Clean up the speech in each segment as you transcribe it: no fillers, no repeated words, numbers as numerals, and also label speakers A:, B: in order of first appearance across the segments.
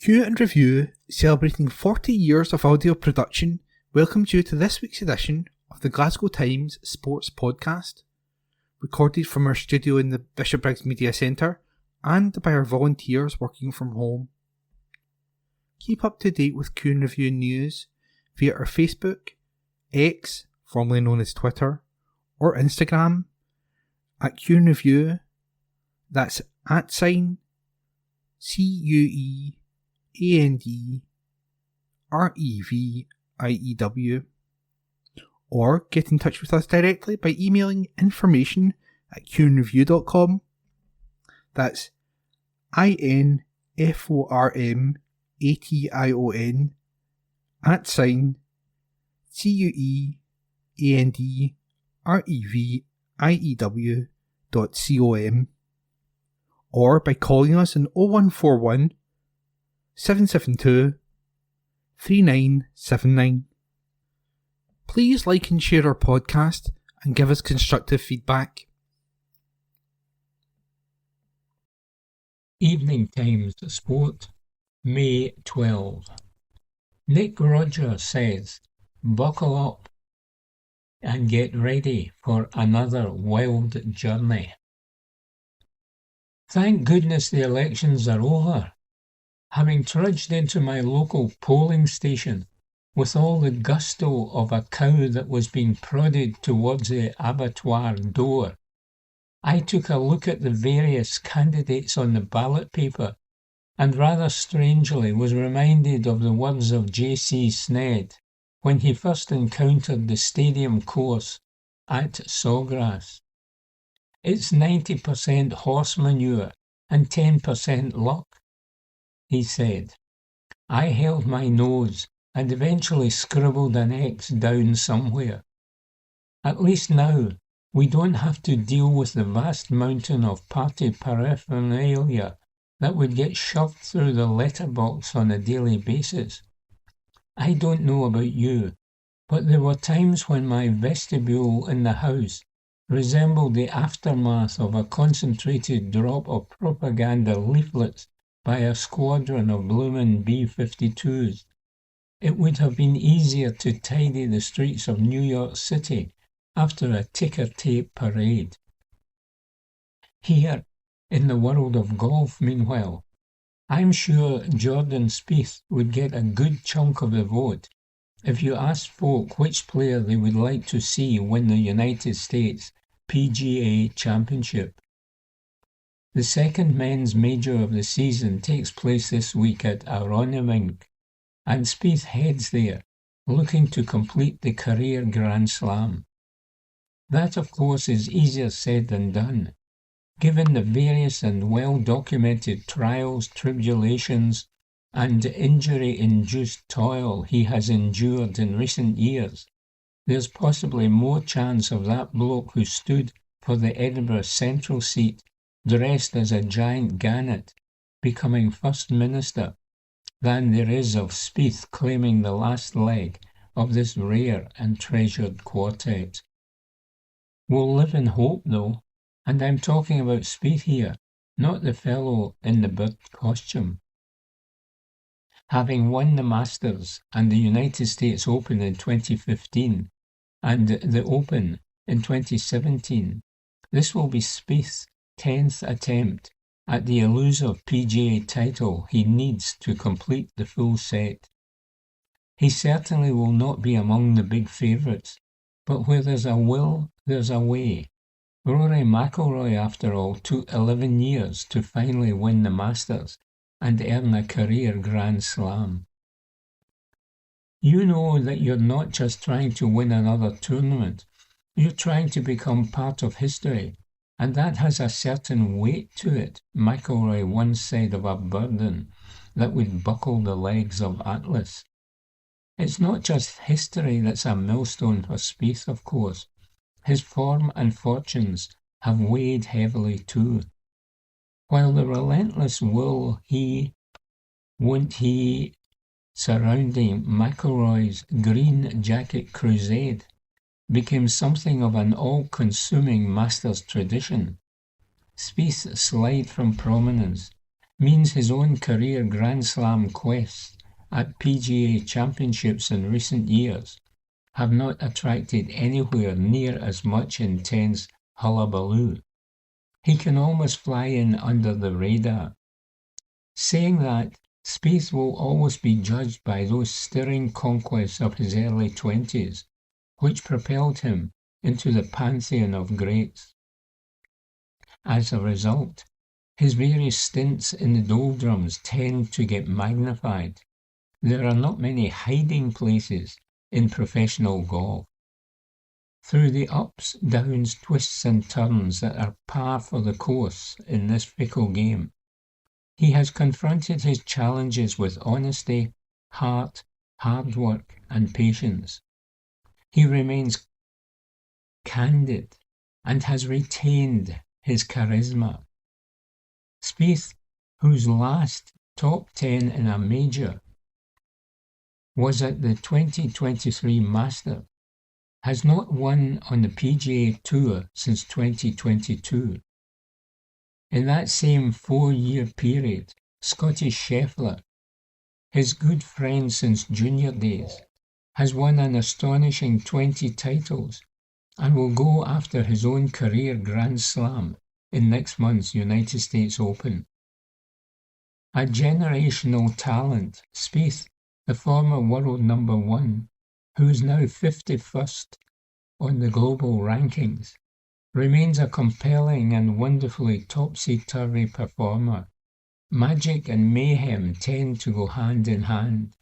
A: Cue and Review, celebrating 40 years of audio production, welcomes you to this week's edition of the Glasgow Times Sports Podcast, recorded from our studio in the Bishopbriggs Media Centre and by our volunteers working from home. Keep up to date with Cue and Review news via our Facebook, X, formerly known as Twitter, or Instagram at Cue and Review. That's @CUEANDREVIEW, or get in touch with us directly by emailing information@cueandreview.com. That's INFORMATION @CUEANDREVIEW.com, or by calling us on 0141 772 3979. Please like and share our podcast and give us constructive feedback.
B: Evening Times Sport, May 12. Nick Rogers says, buckle up and get ready for another wild journey. Thank goodness the elections are over. Having trudged into my local polling station with all the gusto of a cow that was being prodded towards the abattoir door, I took a look at the various candidates on the ballot paper and rather strangely was reminded of the words of J.C. Sneyd when he first encountered the stadium course at Sawgrass. It's 90% horse manure and 10% luck, he said. I held my nose and eventually scribbled an X down somewhere. At least now, we don't have to deal with the vast mountain of party paraphernalia that would get shoved through the letterbox on a daily basis. I don't know about you, but there were times when my vestibule in the house resembled the aftermath of a concentrated drop of propaganda leaflets by a squadron of bloomin' B-52s. It would have been easier to tidy the streets of New York City after a ticker-tape parade. Here, in the world of golf, meanwhile, I'm sure Jordan Spieth would get a good chunk of the vote if you asked folk which player they would like to see win the United States PGA Championship. The second men's major of the season takes place this week at Aronimink, and Spieth heads there, looking to complete the career Grand Slam. That, of course, is easier said than done, given the various and well-documented trials, tribulations, and injury-induced toil he has endured in recent years. There's possibly more chance of that bloke who stood for the Edinburgh Central seat dressed as a giant gannet becoming First Minister than there is of Spieth claiming the last leg of this rare and treasured quartet. We'll live in hope, though, and I'm talking about Spieth here, not the fellow in the bird costume. Having won the Masters and the United States Open in 2015 and the Open in 2017, this will be Spieth's 10th attempt at the elusive PGA title he needs to complete the full set. He certainly will not be among the big favourites, but where there's a will, there's a way. Rory McIlroy, after all, took 11 years to finally win the Masters and earn a career Grand Slam. You know that you're not just trying to win another tournament, you're trying to become part of history, and that has a certain weight to it, McIlroy once said of a burden that would buckle the legs of Atlas. It's not just history that's a millstone for Spieth, of course. His form and fortunes have weighed heavily too. While the relentless won't he surrounding McIlroy's green jacket crusade became something of an all-consuming Masters tradition. Spieth's slide from prominence means his own career Grand Slam quests at PGA Championships in recent years have not attracted anywhere near as much intense hullabaloo. He can almost fly in under the radar. Saying that, Spieth will always be judged by those stirring conquests of his early 20s, which propelled him into the pantheon of greats. As a result, his various stints in the doldrums tend to get magnified. There are not many hiding places in professional golf. Through the ups, downs, twists and turns that are par for the course in this fickle game, he has confronted his challenges with honesty, heart, hard work and patience. He remains candid and has retained his charisma. Spieth, whose last top 10 in a major was at the 2023 Masters, has not won on the PGA Tour since 2022. In that same 4-year period, Scottish Scheffler, his good friend since junior days, has won an astonishing 20 titles and will go after his own career Grand Slam in next month's United States Open. A generational talent, Spieth, the former world number 1, who is now 51st on the global rankings, remains a compelling and wonderfully topsy-turvy performer. Magic and mayhem tend to go hand in hand.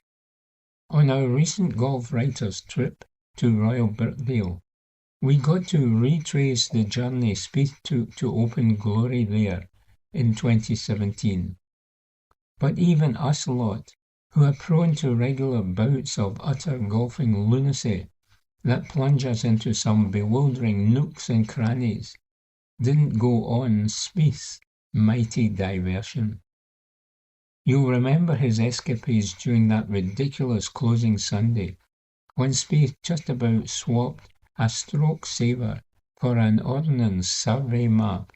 B: On our recent golf writers' trip to Royal Birkdale, we got to retrace the journey Spieth took to Open glory there in 2017. But even us lot, who are prone to regular bouts of utter golfing lunacy that plunge us into some bewildering nooks and crannies, didn't go on Spieth's mighty diversion. You'll remember his escapades during that ridiculous closing Sunday, when Spieth just about swapped a stroke saver for an ordnance survey map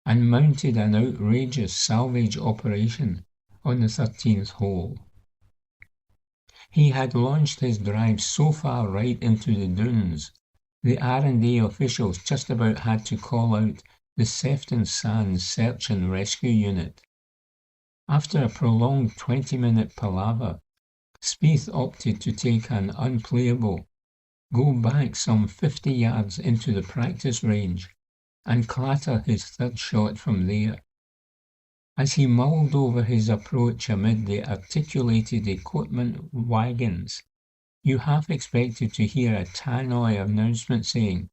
B: and mounted an outrageous salvage operation on the 13th hole. He had launched his drive so far right into the dunes, the R&A officials just about had to call out the Sefton Sands Search and Rescue Unit. After a prolonged 20-minute palaver, Spieth opted to take an unplayable, go back some 50 yards into the practice range, and clatter his third shot from there. As he mulled over his approach amid the articulated equipment wagons, you half expected to hear a tannoy announcement saying,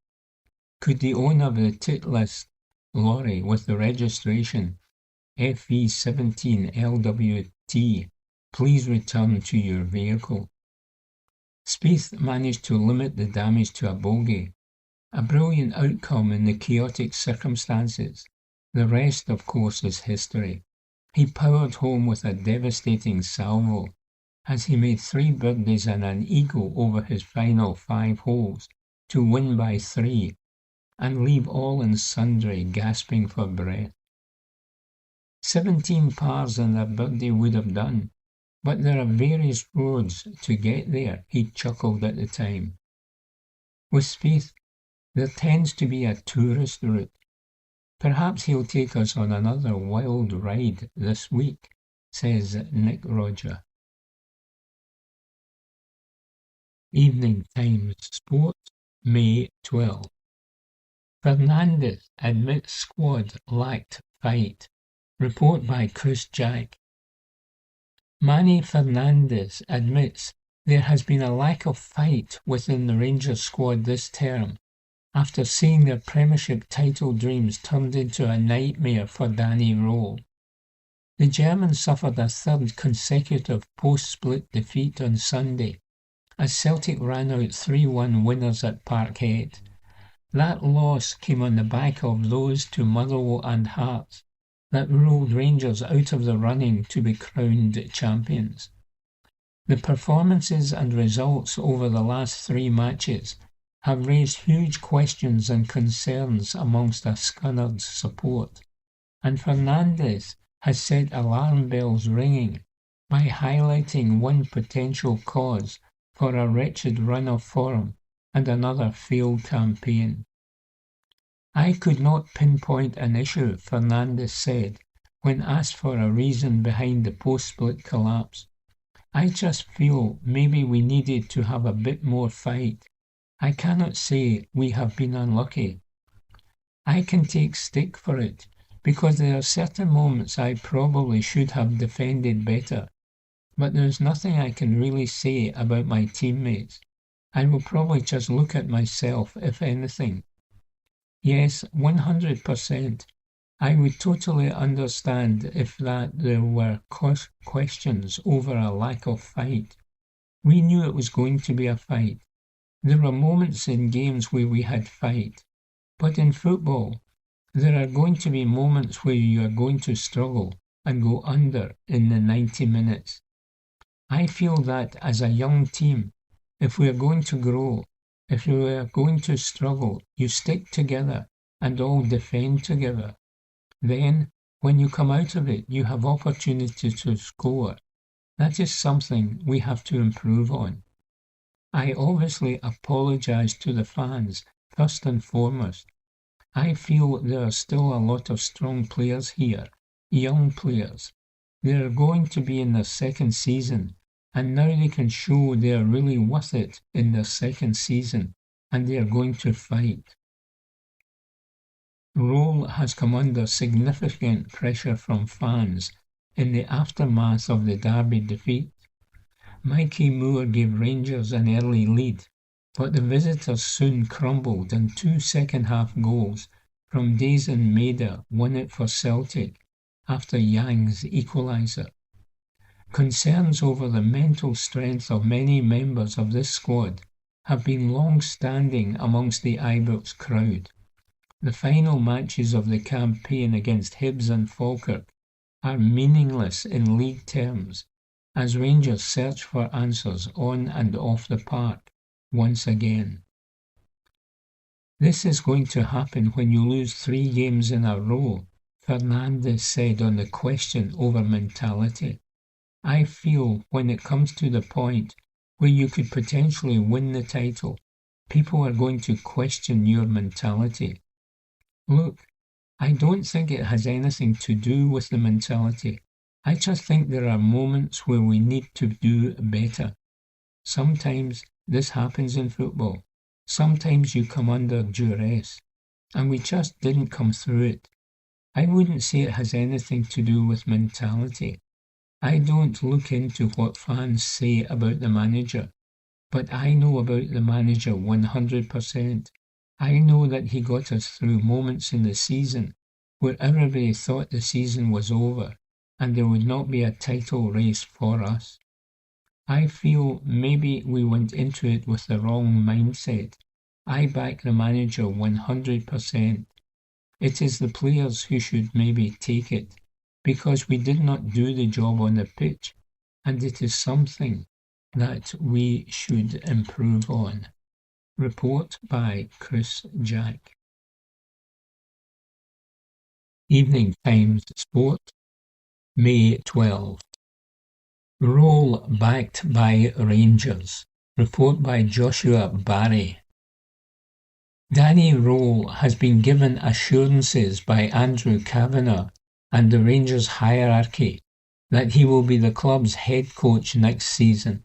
B: "Could the owner of the Titlis lorry with the registration FE17LWT please return to your vehicle?" Spieth managed to limit the damage to a bogey, a brilliant outcome in the chaotic circumstances. The rest, of course, is history. He powered home with a devastating salvo as he made 3 birdies and an eagle over his final 5 holes to win by 3 and leave all and sundry gasping for breath. 17 pars and a birdie would have done, but there are various roads to get there, he chuckled at the time. With Spieth, there tends to be a tourist route. Perhaps he'll take us on another wild ride this week, says Nick Roger. Evening Times Sports, May 12. Fernandez admits squad lacked fight. Report by Chris Jack. Manny Fernandez admits there has been a lack of fight within the Rangers squad this term, after seeing their Premiership title dreams turned into a nightmare for Danny Rowe. The German suffered a third consecutive post-split defeat on Sunday, as Celtic ran out 3-1 winners at Parkhead. That loss came on the back of those to Motherwell and Hearts that ruled Rangers out of the running to be crowned champions. The performances and results over the last 3 matches have raised huge questions and concerns amongst a Scunnerd's support, and Fernandez has set alarm bells ringing by highlighting one potential cause for a wretched run of form and another failed campaign. I could not pinpoint an issue, Fernandes said, when asked for a reason behind the post-split collapse. I just feel maybe we needed to have a bit more fight. I cannot say we have been unlucky. I can take stick for it, because there are certain moments I probably should have defended better. But there is nothing I can really say about my teammates. I will probably just look at myself, if anything. Yes, 100%. I would totally understand if there were questions over a lack of fight. We knew it was going to be a fight. There were moments in games where we had fight. But in football, there are going to be moments where you are going to struggle and go under in the 90 minutes. I feel that as a young team, if we are going to grow, if we are going to struggle, you stick together and all defend together. Then, when you come out of it, you have opportunity to score. That is something we have to improve on. I obviously apologise to the fans, first and foremost. I feel there are still a lot of strong players here, young players. They are going to be in their second season, and now they can show they are really worth it in their second season, and they are going to fight. Roll has come under significant pressure from fans in the aftermath of the Derby defeat. Mikey Moore gave Rangers an early lead, but the visitors soon crumbled and 2 second-half goals from Dazen Maida won it for Celtic after Yang's equaliser. Concerns over the mental strength of many members of this squad have been long-standing amongst the Ibrox crowd. The final matches of the campaign against Hibs and Falkirk are meaningless in league terms, as Rangers search for answers on and off the park once again. This is going to happen when you lose 3 games in a row, Fernandes said on the question over mentality. I feel when it comes to the point where you could potentially win the title, people are going to question your mentality. Look, I don't think it has anything to do with the mentality. I just think there are moments where we need to do better. Sometimes this happens in football. Sometimes you come under duress, and we just didn't come through it. I wouldn't say it has anything to do with mentality. I don't look into what fans say about the manager, but I know about the manager 100%. I know that he got us through moments in the season where everybody thought the season was over and there would not be a title race for us. I feel maybe we went into it with the wrong mindset. I back the manager 100%. It is the players who should maybe take it, because we did not do the job on the pitch, and it is something that we should improve on. Report by Chris Jack. Evening Times Sport, May 12. Roll backed by Rangers. Report by Joshua Barry. Danny Roll has been given assurances by Andrew Kavanagh and the Rangers hierarchy that he will be the club's head coach next season.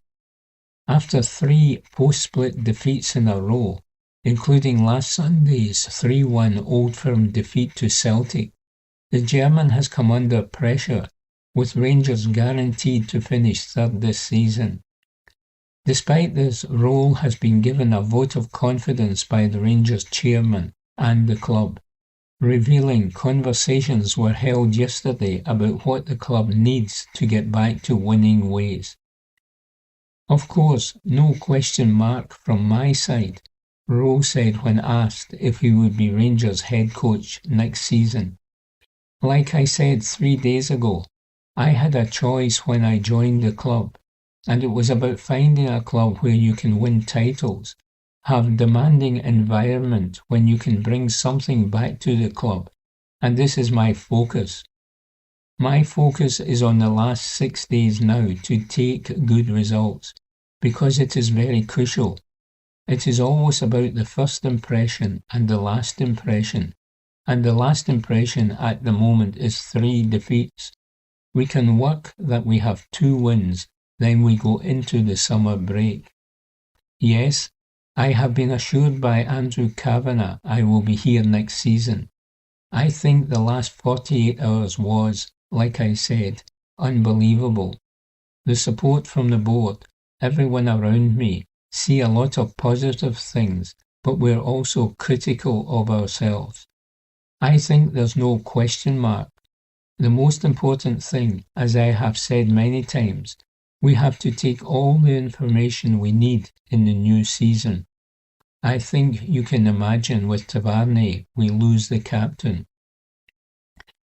B: After 3 post-split defeats in a row, including last Sunday's 3-1 Old Firm defeat to Celtic, the German has come under pressure, with Rangers guaranteed to finish third this season. Despite this, Roll has been given a vote of confidence by the Rangers chairman and the club, revealing conversations were held yesterday about what the club needs to get back to winning ways. Of course, no question mark from my side, Rowe said when asked if he would be Rangers head coach next season. Like I said 3 days ago, I had a choice when I joined the club, and it was about finding a club where you can win titles, have a demanding environment when you can bring something back to the club, and this is my focus. My focus is on the last 6 days now to take good results, because it is very crucial. It is always about the first impression and the last impression, and the last impression at the moment is 3 defeats. We can work that we have 2 wins, then we go into the summer break. Yes, I have been assured by Andrew Kavanagh I will be here next season. I think the last 48 hours was, like I said, unbelievable. The support from the board, everyone around me, see a lot of positive things, but we're also critical of ourselves. I think there's no question mark. The most important thing, as I have said many times, we have to take all the information we need in the new season. I think you can imagine with Tavernier we lose the captain.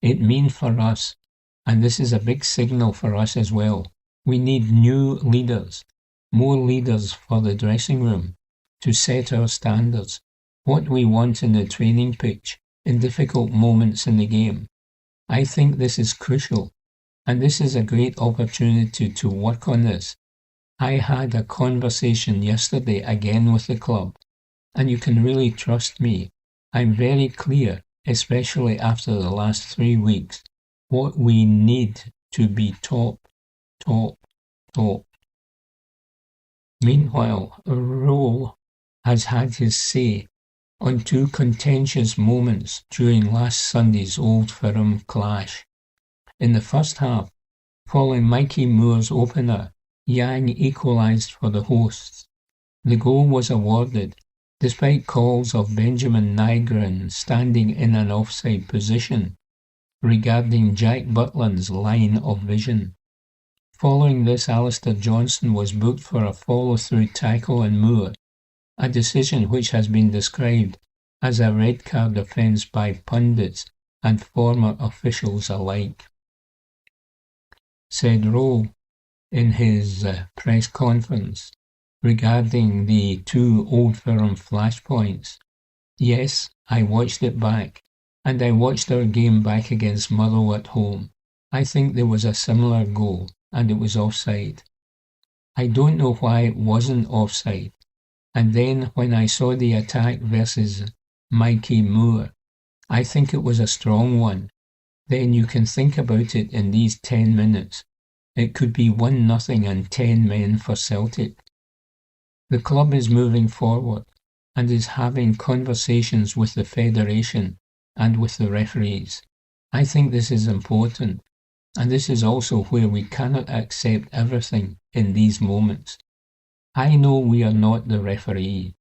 B: It means for us, and this is a big signal for us as well, we need new leaders, more leaders for the dressing room, to set our standards, what we want in the training pitch, in difficult moments in the game. I think this is crucial, and this is a great opportunity to work on this. I had a conversation yesterday again with the club, and you can really trust me. I'm very clear, especially after the last 3 weeks, what we need to be top. Meanwhile, Rowe has had his say on 2 contentious moments during last Sunday's Old Firm clash. In the first half, following Mikey Moore's opener, Yang equalised for the hosts. The goal was awarded, despite calls of Benjamin Nygren standing in an offside position, regarding Jack Butland's line of vision. Following this, Alistair Johnson was booked for a follow-through tackle on Moore, a decision which has been described as a red card offence by pundits and former officials alike. Said Rowe in his press conference regarding the 2 Old Firm flashpoints, "Yes, I watched it back, and I watched our game back against Motherwell at home. I think there was a similar goal, and it was offside. I don't know why it wasn't offside. And then when I saw the attack versus Mikey Moore, I think it was a strong one. Then you can think about it in these 10 minutes. It could be 1-0 and 10 men for Celtic. The club is moving forward and is having conversations with the Federation and with the referees. I think this is important, and this is also where we cannot accept everything in these moments. I know we are not the referee,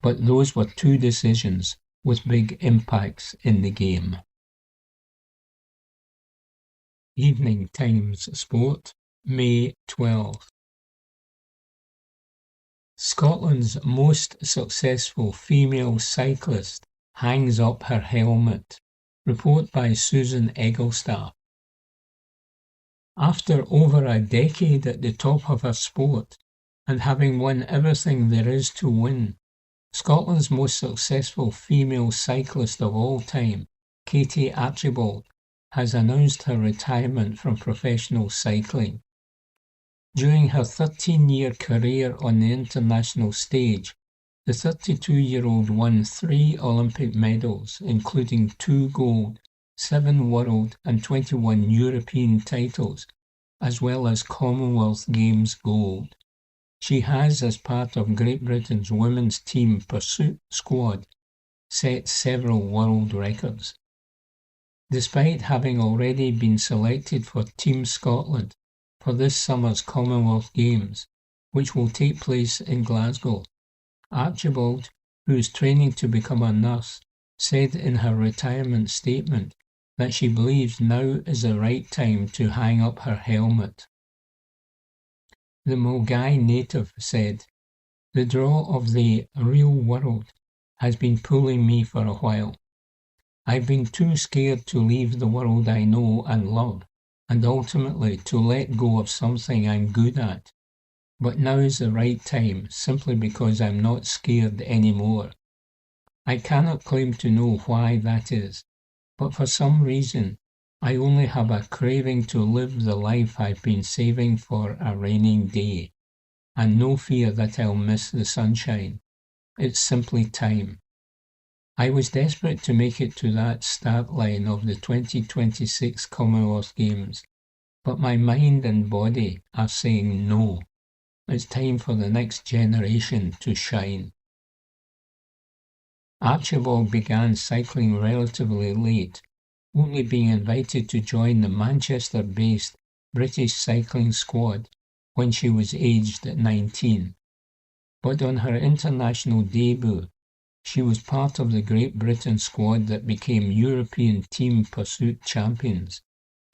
B: but those were 2 decisions with big impacts in the game." Evening Times Sport, May 12th. Scotland's most successful female cyclist hangs up her helmet. Report by Susan Egglestaff. After over a decade at the top of her sport, and having won everything there is to win, Scotland's most successful female cyclist of all time, Katie Archibald, has announced her retirement from professional cycling. During her 13-year career on the international stage, the 32-year-old won 3 Olympic medals, including 2 gold, 7 world and 21 European titles, as well as Commonwealth Games gold. She has, as part of Great Britain's women's team pursuit squad, set several world records. Despite having already been selected for Team Scotland for this summer's Commonwealth Games, which will take place in Glasgow, Archibald, who is training to become a nurse, said in her retirement statement that she believes now is the right time to hang up her helmet. The Mulgai native said, "The draw of the real world has been pulling me for a while. I've been too scared to leave the world I know and love, and ultimately to let go of something I'm good at. But now is the right time, simply because I'm not scared anymore. I cannot claim to know why that is, but for some reason, I only have a craving to live the life I've been saving for a raining day, and no fear that I'll miss the sunshine. It's simply time. I was desperate to make it to that start line of the 2026 Commonwealth Games, but my mind and body are saying no. It's time for the next generation to shine. Archibald began cycling relatively late, only being invited to join the Manchester-based British cycling squad when she was aged 19. But on her international debut, she was part of the Great Britain squad that became European team pursuit champions,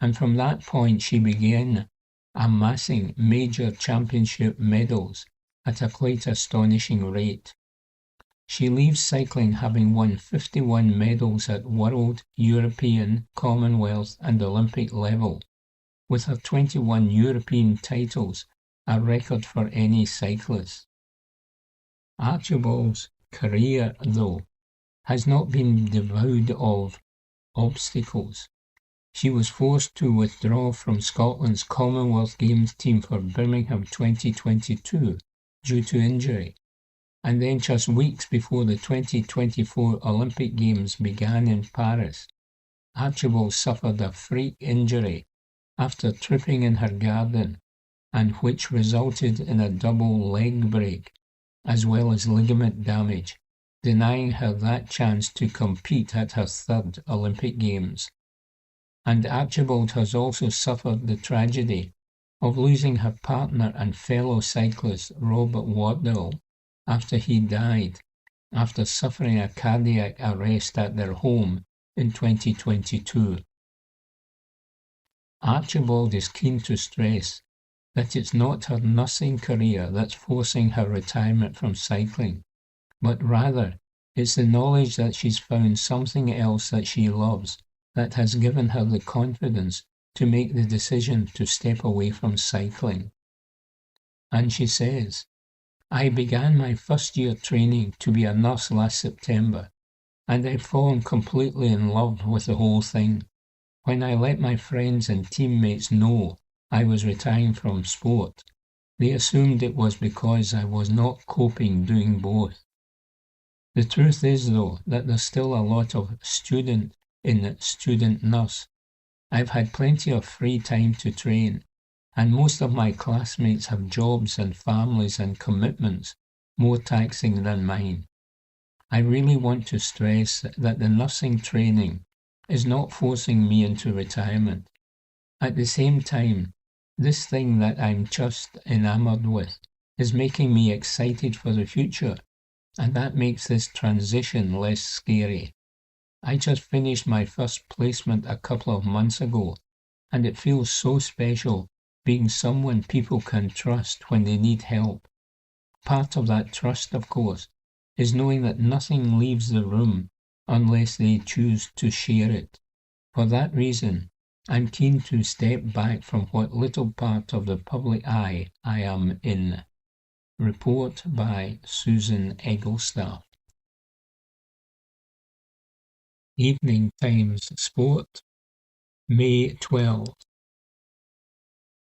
B: and from that point she began amassing major championship medals at a quite astonishing rate. She leaves cycling having won 51 medals at World, European, Commonwealth and Olympic level, with her 21 European titles a record for any cyclist. Archibald's career, though, has not been devoid of obstacles. She was forced to withdraw from Scotland's Commonwealth Games team for Birmingham 2022 due to injury, and then just weeks before the 2024 Olympic Games began in Paris, Archibald suffered a freak injury after tripping in her garden, and which resulted in a double leg break, as well as ligament damage, denying her that chance to compete at her third Olympic Games. And Archibald has also suffered the tragedy of losing her partner and fellow cyclist Robert Wardell after he died after suffering a cardiac arrest at their home in 2022. Archibald is keen to stress that it's not her nursing career that's forcing her retirement from cycling, but rather it's the knowledge that she's found something else that she loves that has given her the confidence to make the decision to step away from cycling. And she says, "I began my first year training to be a nurse last September, and I've fallen completely in love with the whole thing. When I let my friends and teammates know I was retiring from sport, they assumed it was because I was not coping doing both. The truth is, though, that there's still a lot of student in student nurse. I've had plenty of free time to train, and most of my classmates have jobs and families and commitments more taxing than mine. I really want to stress that the nursing training is not forcing me into retirement. At the same time, this thing that I'm just enamored with is making me excited for the future, and that makes this transition less scary. I just finished my first placement a couple of months ago, and it feels so special being someone people can trust when they need help. Part of that trust, of course, is knowing that nothing leaves the room unless they choose to share it. For that reason, I'm keen to step back from what little part of the public eye I am in." Report by Susan Egglestaff. Evening Times Sport, May 12.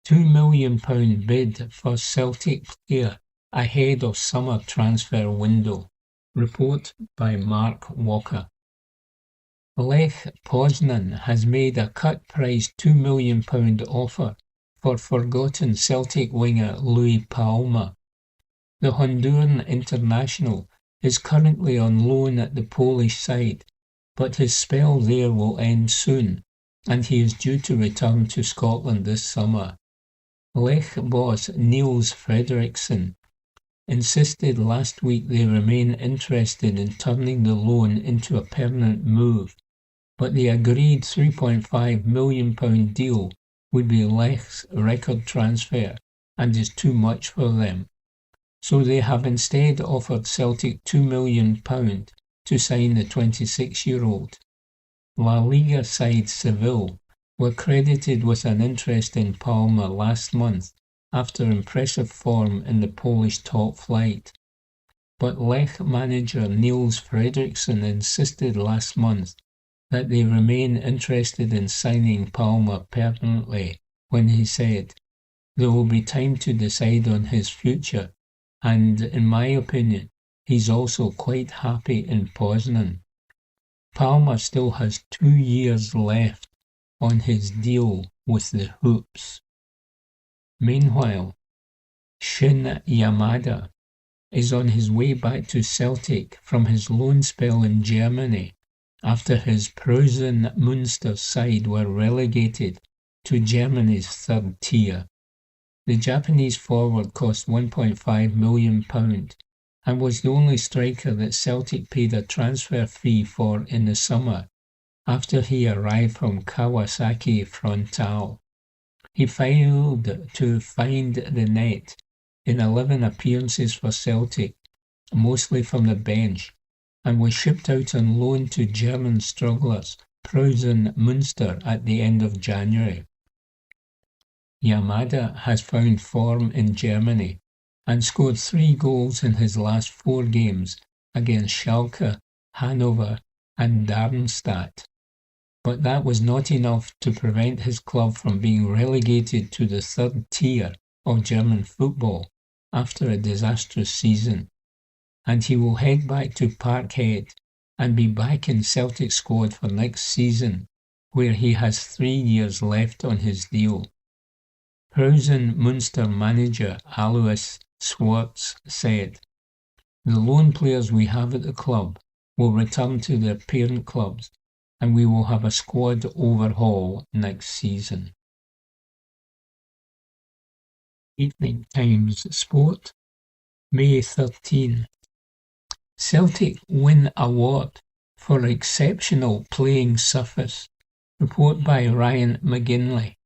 B: £2 million bid for Celtic player ahead of summer transfer window. Report by Mark Walker. Lech Poznan has made a cut-price £2 million offer for forgotten Celtic winger Louis Palma. The Honduran international is currently on loan at the Polish side, but his spell there will end soon, and he is due to return to Scotland this summer. Lech boss Niels Frederiksen insisted last week they remain interested in turning the loan into a permanent move, but the agreed £3.5 million deal would be Lech's record transfer and is too much for them. So they have instead offered Celtic £2 million to sign the 26-year-old. La Liga side Seville were credited with an interest in Palma last month after impressive form in the Polish top flight. But Lech manager Niels Frederiksen insisted last month that they remain interested in signing Palmer permanently when he said, "There will be time to decide on his future, and in my opinion, he's also quite happy in Poznan." Palmer still has 2 years left on his deal with the Hoops. Meanwhile, Shin Yamada is on his way back to Celtic from his loan spell in Germany after his Preußen Münster side were relegated to Germany's third tier. The Japanese forward cost £1.5 million and was the only striker that Celtic paid a transfer fee for in the summer after he arrived from Kawasaki Frontale. He failed to find the net in 11 appearances for Celtic, mostly from the bench, and was shipped out on loan to German strugglers Preußen Münster at the end of January. Yamada has found form in Germany and scored 3 goals in his last 4 games against Schalke, Hanover and Darmstadt. But that was not enough to prevent his club from being relegated to the third tier of German football after a disastrous season, and he will head back to Parkhead and be back in Celtic squad for next season, where he has 3 years left on his deal. Preußen Münster manager Alois Schwartz said, "The loan players we have at the club will return to their parent clubs, and we will have a squad overhaul next season." Evening Times Sport, May 13. Celtic win award for exceptional playing surface. Report by Ryan McGinley.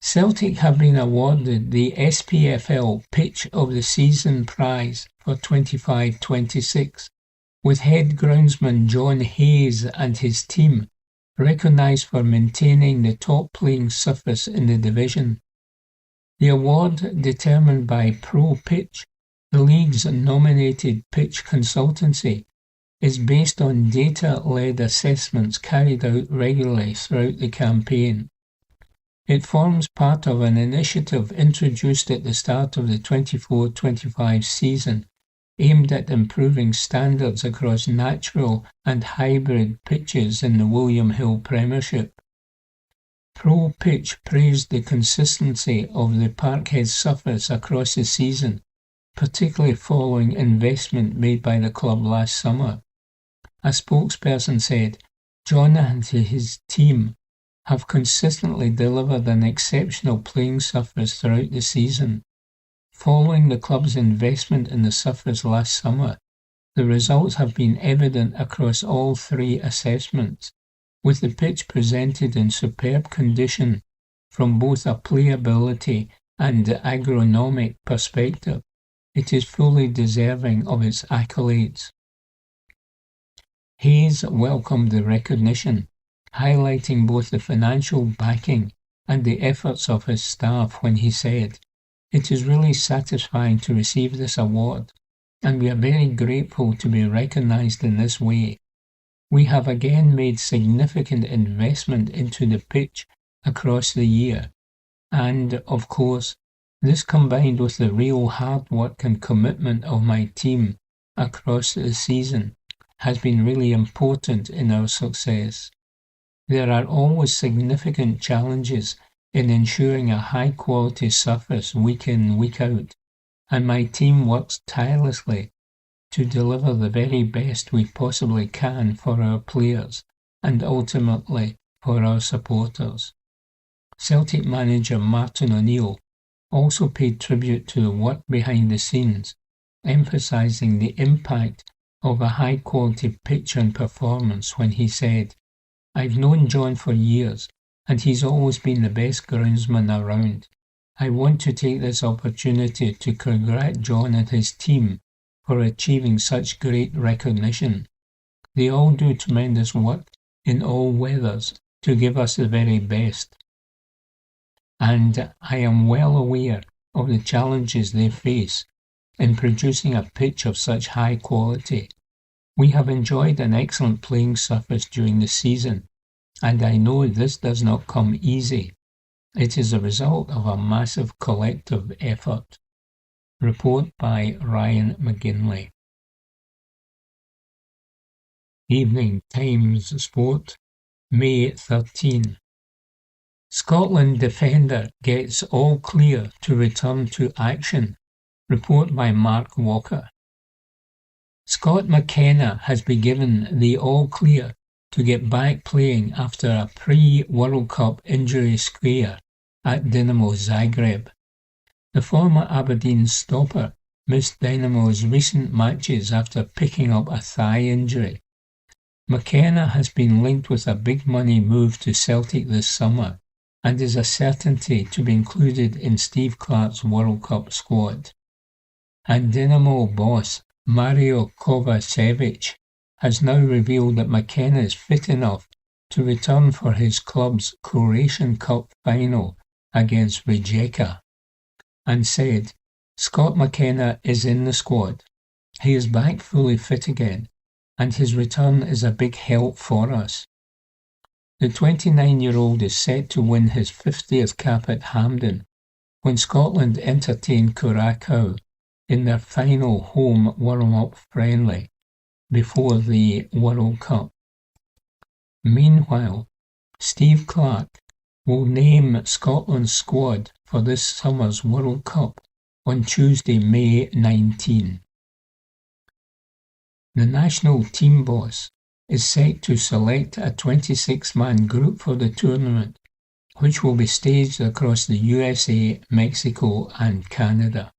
B: Celtic have been awarded the SPFL Pitch of the Season prize for 25-26, with head groundsman John Hayes and his team recognised for maintaining the top playing surface in the division. The award, determined by Pro Pitch, the league's nominated pitch consultancy, is based on data-led assessments carried out regularly throughout the campaign. It forms part of an initiative introduced at the start of the 24-25 season, aimed at improving standards across natural and hybrid pitches in the William Hill Premiership. Pro Pitch praised the consistency of the Parkhead surface across the season, particularly following investment made by the club last summer. A spokesperson said, "John and his team have consistently delivered an exceptional playing surface throughout the season. Following the club's investment in the surface last summer, the results have been evident across all 3 assessments, with the pitch presented in superb condition from both a playability and agronomic perspective. It is fully deserving of its accolades." Hayes welcomed the recognition, highlighting both the financial backing and the efforts of his staff when he said, "It is really satisfying to receive this award, and we are very grateful to be recognised in this way. We have again made significant investment into the pitch across the year, and, of course, this combined with the real hard work and commitment of my team across the season has been really important in our success. There are always significant challenges in ensuring a high-quality surface week in, week out, and my team works tirelessly to deliver the very best we possibly can for our players and ultimately for our supporters." Celtic manager Martin O'Neill also paid tribute to the work behind the scenes, emphasising the impact of a high-quality pitch and performance when he said, "I've known John for years, and he's always been the best groundsman around. I want to take this opportunity to congratulate John and his team for achieving such great recognition. They all do tremendous work in all weathers to give us the very best. And I am well aware of the challenges they face in producing a pitch of such high quality. We have enjoyed an excellent playing surface during the season, and I know this does not come easy. It is a result of a massive collective effort. Report by Ryan McGinley. Evening Times Sport, May 13. Scotland defender gets all clear to return to action. Report by Mark Walker. Scott McKenna has been given the all clear to get back playing after a pre-World Cup injury scare at Dinamo Zagreb. The former Aberdeen stopper missed Dynamo's recent matches after picking up a thigh injury. McKenna has been linked with a big money move to Celtic this summer and is a certainty to be included in Steve Clarke's World Cup squad. And Dinamo boss Mario Kovacevic has now revealed that McKenna is fit enough to return for his club's Croatian Cup final against Rijeka, and said, Scott McKenna is in the squad. He is back fully fit again, and his return is a big help for us. The 29-year-old is set to win his 50th cap at Hampden when Scotland entertain Curacao in their final home warm-up friendly before the World Cup. Meanwhile, Steve Clarke will name Scotland's squad for this summer's World Cup on Tuesday, May 19. The national team boss is set to select a 26-man group for the tournament, which will be staged across the USA, Mexico and Canada.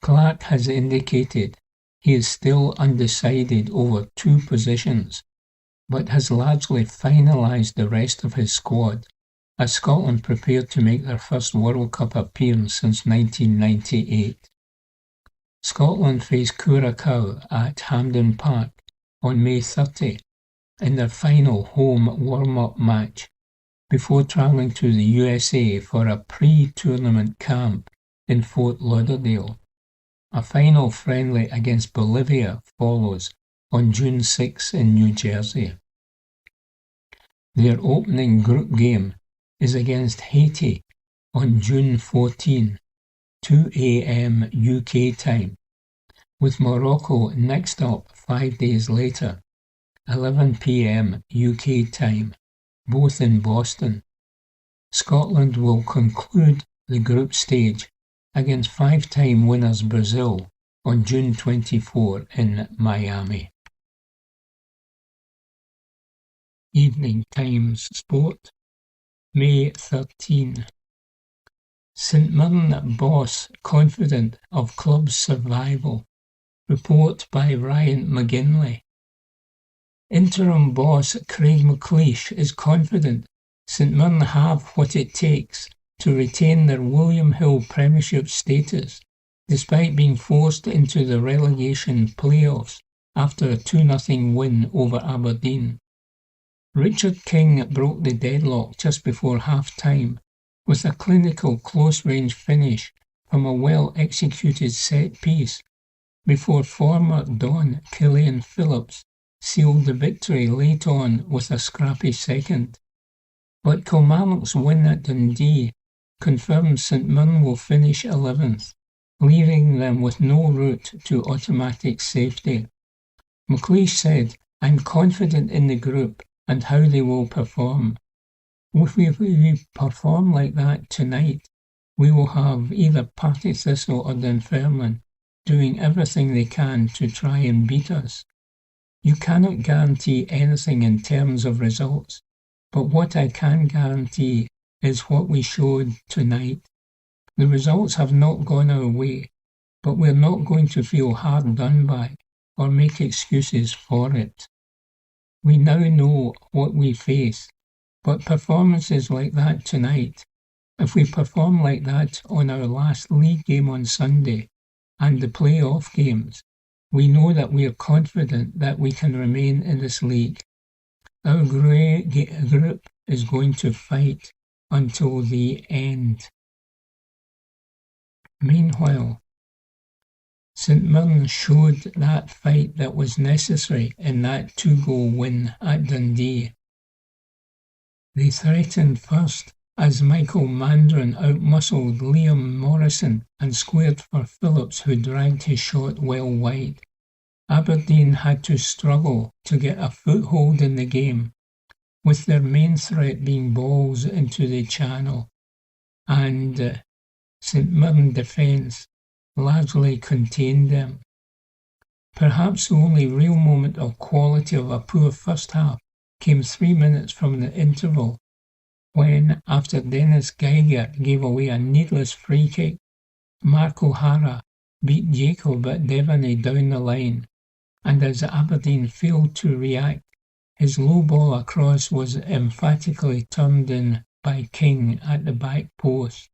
B: Clarke has indicated he is still undecided over two positions, but has largely finalised the rest of his squad as Scotland prepared to make their first World Cup appearance since 1998. Scotland face Curacao at Hampden Park on May 30 in their final home warm-up match before travelling to the USA for a pre-tournament camp in Fort Lauderdale. A final friendly against Bolivia follows on June 6 in New Jersey. Their opening group game is against Haiti on June 14, 2 a.m. UK time, with Morocco next up 5 days later, 11 p.m. UK time, both in Boston. Scotland will conclude the group stage against five-time winners Brazil on June 24 in Miami. Evening Times Sport, May 13. St Mirren boss confident of club's survival. Report by Ryan McGinley. Interim boss Craig McLeish is confident St Mirren have what it takes to retain their William Hill Premiership status, despite being forced into the relegation playoffs after a 2-0 win over Aberdeen. Richard King broke the deadlock just before half-time with a clinical close-range finish from a well-executed set-piece before former Don Killian Phillips sealed the victory late on with a scrappy second. But Kilmarnock's win at Dundee confirms St Mirren will finish 11th, leaving them with no route to automatic safety. McLeish said, I'm confident in the group and how they will perform. If we perform like that tonight, we will have either Partick Thistle or Dunfermline doing everything they can to try and beat us. You cannot guarantee anything in terms of results, but what I can guarantee is what we showed tonight. The results have not gone our way, but we're not going to feel hard done by or make excuses for it. We now know what we face, but performances like that tonight, if we perform like that on our last league game on Sunday and the play-off games, we know that we are confident that we can remain in this league. Our group is going to fight until the end. Meanwhile, St Mirren showed that fight that was necessary in that 2-goal win at Dundee. They threatened first as Michael Mandron outmuscled Liam Morrison and squared for Phillips, who dragged his shot well wide. Aberdeen had to struggle to get a foothold in the game, with their main threat being balls into the channel, and St Mirren defence largely contained them. Perhaps the only real moment of quality of a poor first half came 3 minutes from the interval, when, after Dennis Geiger gave away a needless free kick, Mark O'Hara beat Jacob at Devaney down the line, and as Aberdeen failed to react, his low ball across was emphatically turned in by King at the back post.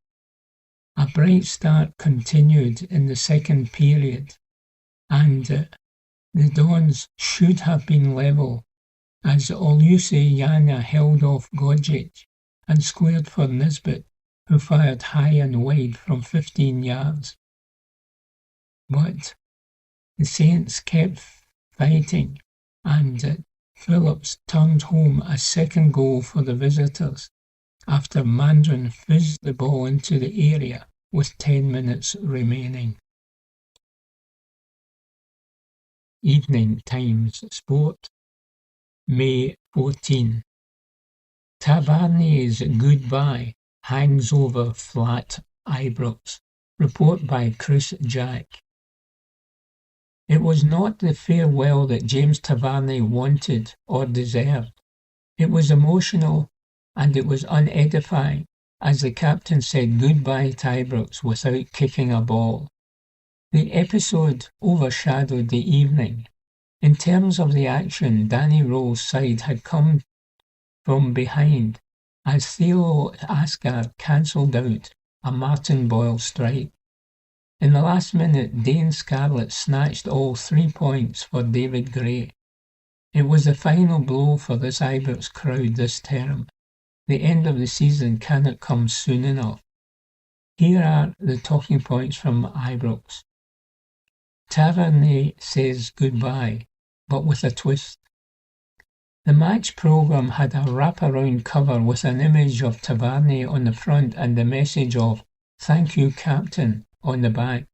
B: A bright start continued in the second period, and the Dons should have been level, as Olusi Yana held off Godzic and squared for Nisbet, who fired high and wide from 15 yards. But the Saints kept fighting, and Phillips turned home a second goal for the visitors after Mandron fizzed the ball into the area with 10 minutes remaining. Evening Times Sport, May 14. Tavernier's goodbye hangs over flat Ibrox. Report by Chris Jack. It was not the farewell that James Tavernier wanted or deserved. It was emotional and it was unedifying, as the captain said goodbye to Ibrox without kicking a ball. The episode overshadowed the evening. In terms of the action, Danny Rowe's side had come from behind as Theo Asgard cancelled out a Martin Boyle strike. In the last minute, Dane Scarlett snatched all 3 points for David Gray. It was the final blow for this Ibrox crowd this term. The end of the season cannot come soon enough. Here are the talking points from Ibrox. Tavernier says goodbye, but with a twist. The match programme had a wraparound cover with an image of Tavernier on the front and the message of "Thank you, Captain" on the back.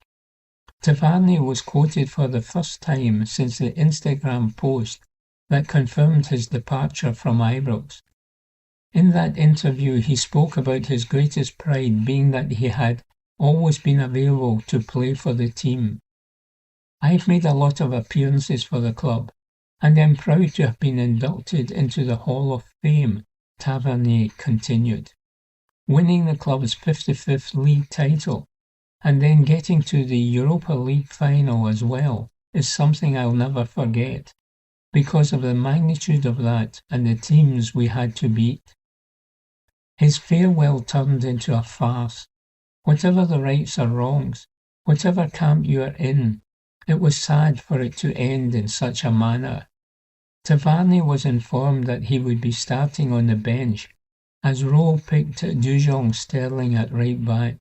B: Tavernier was quoted for the first time since the Instagram post that confirmed his departure from Ibrox. In that interview, he spoke about his greatest pride being that he had always been available to play for the team. "I've made a lot of appearances for the club, and am proud to have been inducted into the Hall of Fame," Tavernier continued. Winning the club's 55th league title, and then getting to the Europa League final as well, is something I'll never forget, because of the magnitude of that and the teams we had to beat. His farewell turned into a farce. Whatever the rights or wrongs, whatever camp you are in, it was sad for it to end in such a manner. Tavernier was informed that he would be starting on the bench, as Rowe picked Dujon Sterling at right back.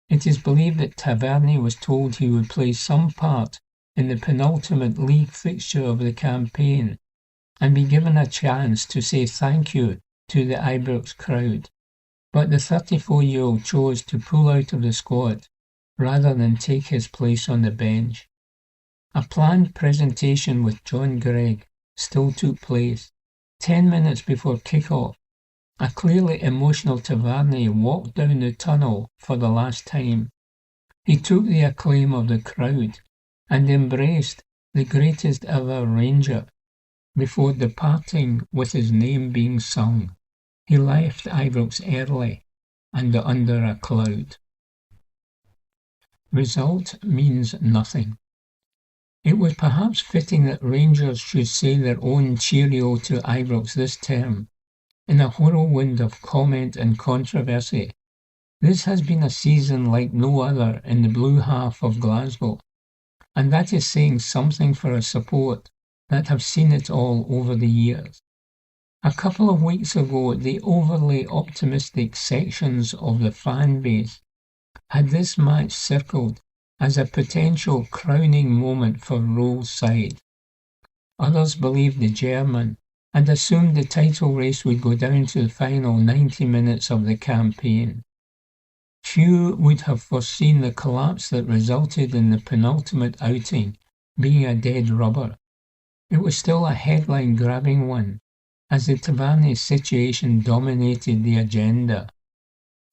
B: It is believed that Tavernier was told he would play some part in the penultimate league fixture of the campaign, and be given a chance to say thank you to the Ibrox crowd. But the 34-year-old chose to pull out of the squad rather than take his place on the bench. A planned presentation with John Gregg still took place. 10 minutes before kick-off, a clearly emotional Tavernier walked down the tunnel for the last time. He took the acclaim of the crowd and embraced the greatest ever Ranger before departing with his name being sung. He left Ibrox early and under a cloud. Result means nothing. It was perhaps fitting that Rangers should say their own cheerio to Ibrox this term. In a whirlwind of comment and controversy, this has been a season like no other in the blue half of Glasgow, and that is saying something for a support that have seen it all over the years. A couple of weeks ago, the overly optimistic sections of the fan base had this match circled as a potential crowning moment for Roll's side. Others believed the German and assumed the title race would go down to the final 90 minutes of the campaign. Few would have foreseen the collapse that resulted in the penultimate outing being a dead rubber. It was still a headline-grabbing one, as the Tavernier situation dominated the agenda.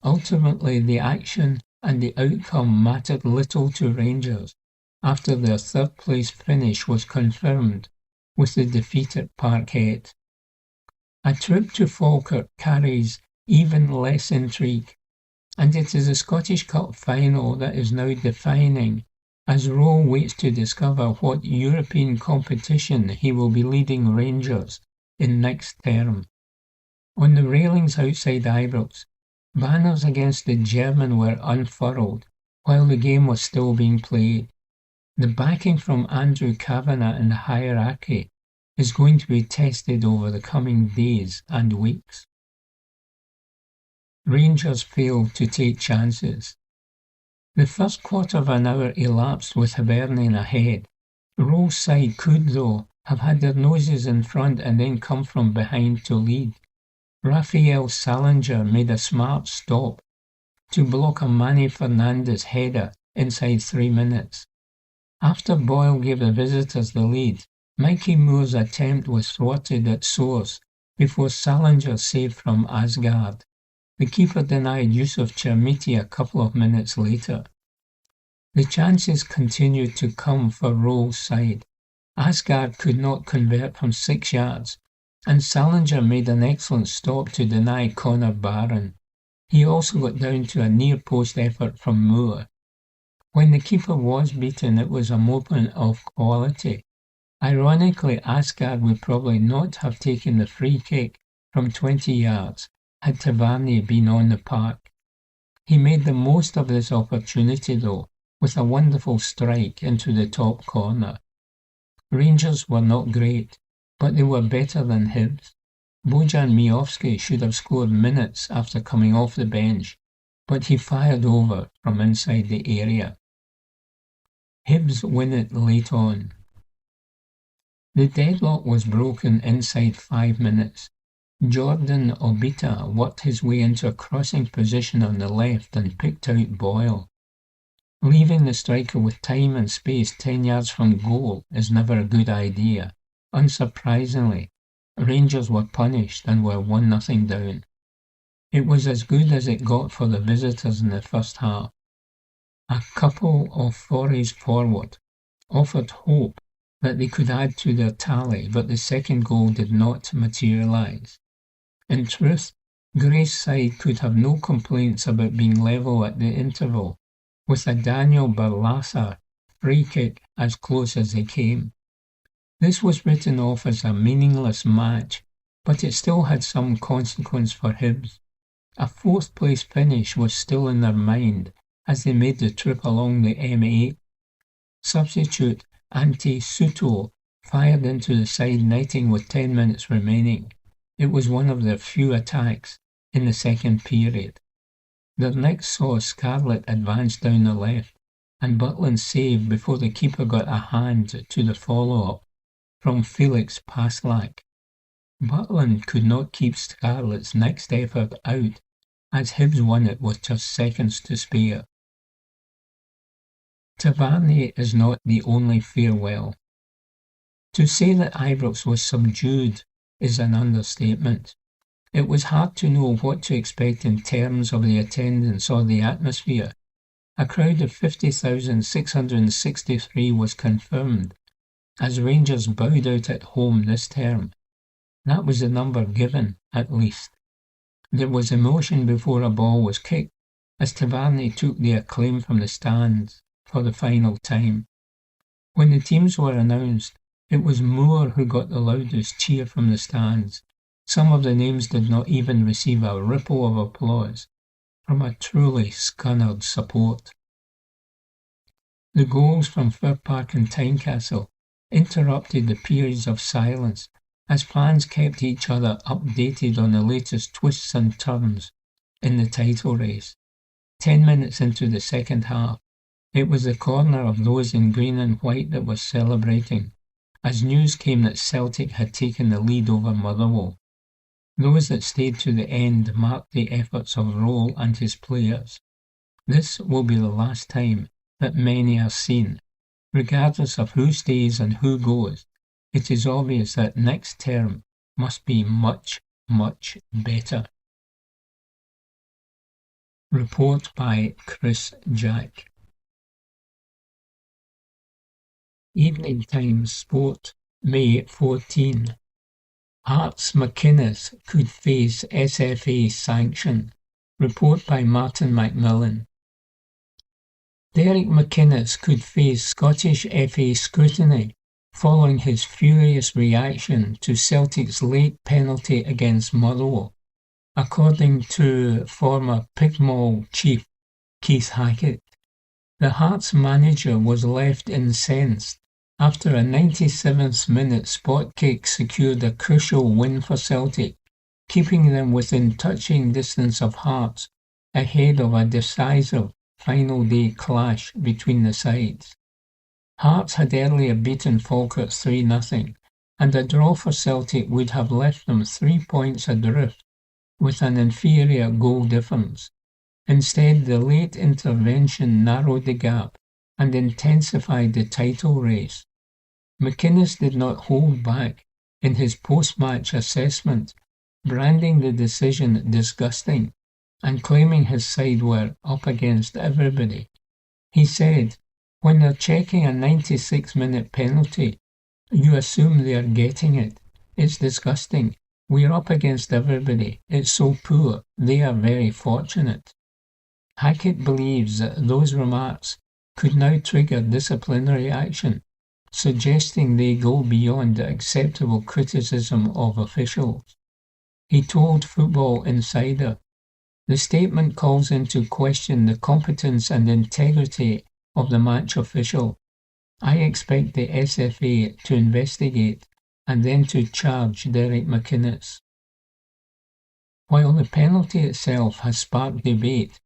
B: Ultimately, the action and the outcome mattered little to Rangers after their third-place finish was confirmed with the defeat at Parkhead. A trip to Falkirk carries even less intrigue, and it is the Scottish Cup final that is now defining as Rowe waits to discover what European competition he will be leading Rangers in next term. On the railings outside Ibrox, banners against the German were unfurled while the game was still being played. The backing from Andrew Kavanagh in the hierarchy is going to be tested over the coming days and weeks. Rangers failed to take chances. The first quarter of an hour elapsed with Hibernian ahead. Rowe's side could, though, have had their noses in front and then come from behind to lead. Raphael Salinger made a smart stop to block a Manny Fernandez header inside 3 minutes. After Boyle gave the visitors the lead, Mikey Moore's attempt was thwarted at source before Salinger saved from Asgard. The keeper denied Yusuf Chermiti a couple of minutes later. The chances continued to come for Rowe's side. Asgard could not convert from 6 yards, and Salinger made an excellent stop to deny Connor Barron. He also got down to a near-post effort from Moore. When the keeper was beaten, it was a moment of quality. Ironically, Asgard would probably not have taken the free kick from 20 yards had Tavernier been on the park. He made the most of this opportunity, though, with a wonderful strike into the top corner. Rangers were not great, but they were better than Hibs. Bojan Miovski should have scored minutes after coming off the bench, but he fired over from inside the area. Hibs win it late on. The deadlock was broken inside 5 minutes. Jordan Obita worked his way into a crossing position on the left and picked out Boyle. Leaving the striker with time and space 10 yards from goal is never a good idea. Unsurprisingly, Rangers were punished and were 1-0 down. It was as good as it got for the visitors in the first half. A couple of forays forward offered hope that they could add to their tally, but the second goal did not materialise. In truth, Gray's side could have no complaints about being level at the interval, with a Daniel Barlaser free kick as close as they came. This was written off as a meaningless match, but it still had some consequence for Hibs. A 4th place finish was still in their mind as they made the trip along the M8. Substitute Antti Suto fired into the side netting with 10 minutes remaining. It was one of their few attacks in the second period. Their next saw Scarlett advance down the left, and Butland saved before the keeper got a hand to the follow-up from Felix Paslak. Butland could not keep Scarlett's next effort out, as Hibs won it with just seconds to spare. Tavernier is not the only farewell. To say that Ibrox was subdued is an understatement. It was hard to know what to expect in terms of the attendance or the atmosphere. A crowd of 50,663 was confirmed, as Rangers bowed out at home this term. That was the number given, at least. There was emotion before a ball was kicked, as Tavernier took the acclaim from the stands for the final time. When the teams were announced, it was Moore who got the loudest cheer from the stands. Some of the names did not even receive a ripple of applause from a truly scunnered support. The goals from Fir Park and Tynecastle interrupted the periods of silence as fans kept each other updated on the latest twists and turns in the title race. 10 minutes into the second half, It was the corner of those in green and white that was celebrating, as news came that Celtic had taken the lead over Motherwell. Those that stayed to the end marked the efforts of Roll and his players. This will be the last time that many are seen. Regardless of who stays and who goes, it is obvious that next term must be much, much better. Report by Chris Jack. Evening Times Sport, May 14. Hearts McInnes could face SFA sanction. Report by Martin Macmillan. Derek McInnes could face Scottish FA scrutiny following his furious reaction to Celtic's late penalty against Motherwell, according to former Pigmall chief Keith Hackett. The Hearts manager was left incensed after a 97th minute spot kick secured a crucial win for Celtic, keeping them within touching distance of Hearts ahead of a decisive final day clash between the sides. Hearts had earlier beaten Falkirk 3-0, and a draw for Celtic would have left them 3 points adrift with an inferior goal difference. Instead, the late intervention narrowed the gap and intensified the title race. McInnes did not hold back in his post-match assessment, branding the decision disgusting and claiming his side were up against everybody. He said, "When they're checking a 96-minute penalty, you assume they are getting it. It's disgusting. We're up against everybody. It's so poor. They are very fortunate." Hackett believes that those remarks could now trigger disciplinary action, suggesting they go beyond the acceptable criticism of officials. He told Football Insider, "The statement calls into question the competence and integrity of the match official. I expect the SFA to investigate and then to charge Derek McInnes." While the penalty itself has sparked debate,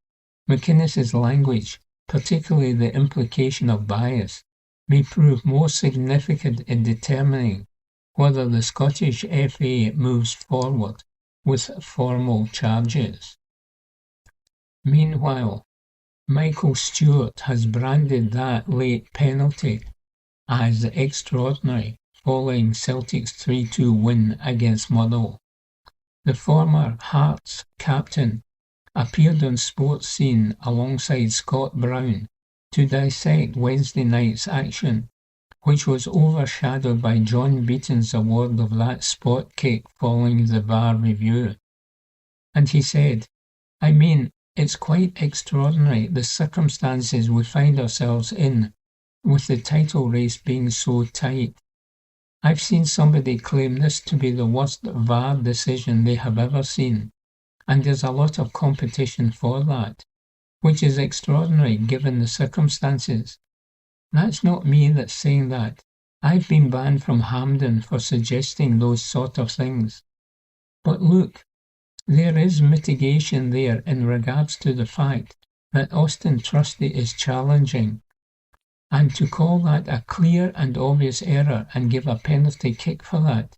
B: McInnes's language, particularly the implication of bias, may prove more significant in determining whether the Scottish FA moves forward with formal charges. Meanwhile, Michael Stewart has branded that late penalty as extraordinary following Celtic's 3-2 win against Motherwell. The former Hearts captain appeared on Sports Scene alongside Scott Brown to dissect Wednesday night's action, which was overshadowed by John Beaton's award of that spot kick following the VAR review. And he said, "I mean, it's quite extraordinary the circumstances we find ourselves in, with the title race being so tight. I've seen somebody claim this to be the worst VAR decision they have ever seen, and there's a lot of competition for that, which is extraordinary given the circumstances. That's not me that's saying that. I've been banned from Hampden for suggesting those sort of things. But look, there is mitigation there in regards to the fact that Austin Trusty is challenging, and to call that a clear and obvious error and give a penalty kick for that,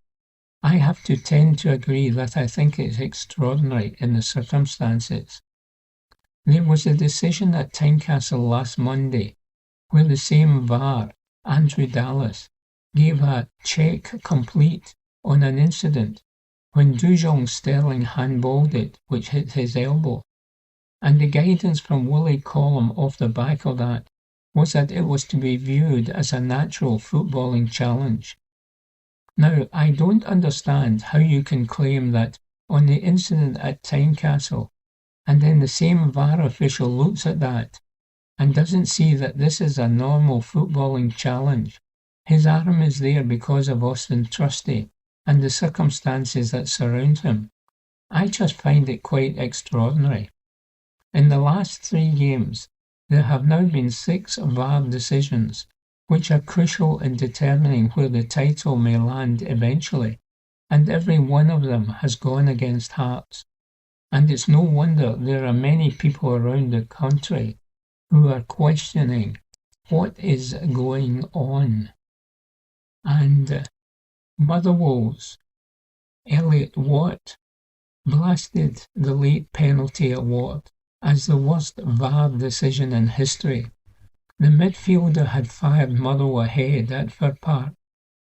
B: I have to tend to agree that I think it's extraordinary in the circumstances. There was a decision at Tynecastle last Monday where the same VAR, Andrew Dallas, gave a check complete on an incident when Dujong Sterling handballed it, which hit his elbow. And the guidance from Willie Collum off the back of that was that it was to be viewed as a natural footballing challenge. Now, I don't understand how you can claim that on the incident at Tynecastle, and then the same VAR official looks at that and doesn't see that this is a normal footballing challenge. His arm is there because of Austin Trusty and the circumstances that surround him. I just find it quite extraordinary. In the last 3 games, there have now been 6 VAR decisions, which are crucial in determining where the title may land eventually, and every one of them has gone against Hearts. And it's no wonder there are many people around the country who are questioning what is going on. And Motherwell's Elliot Watt blasted the late penalty award as the worst VAR decision in history. The midfielder had fired Motherwell ahead at Fir Park,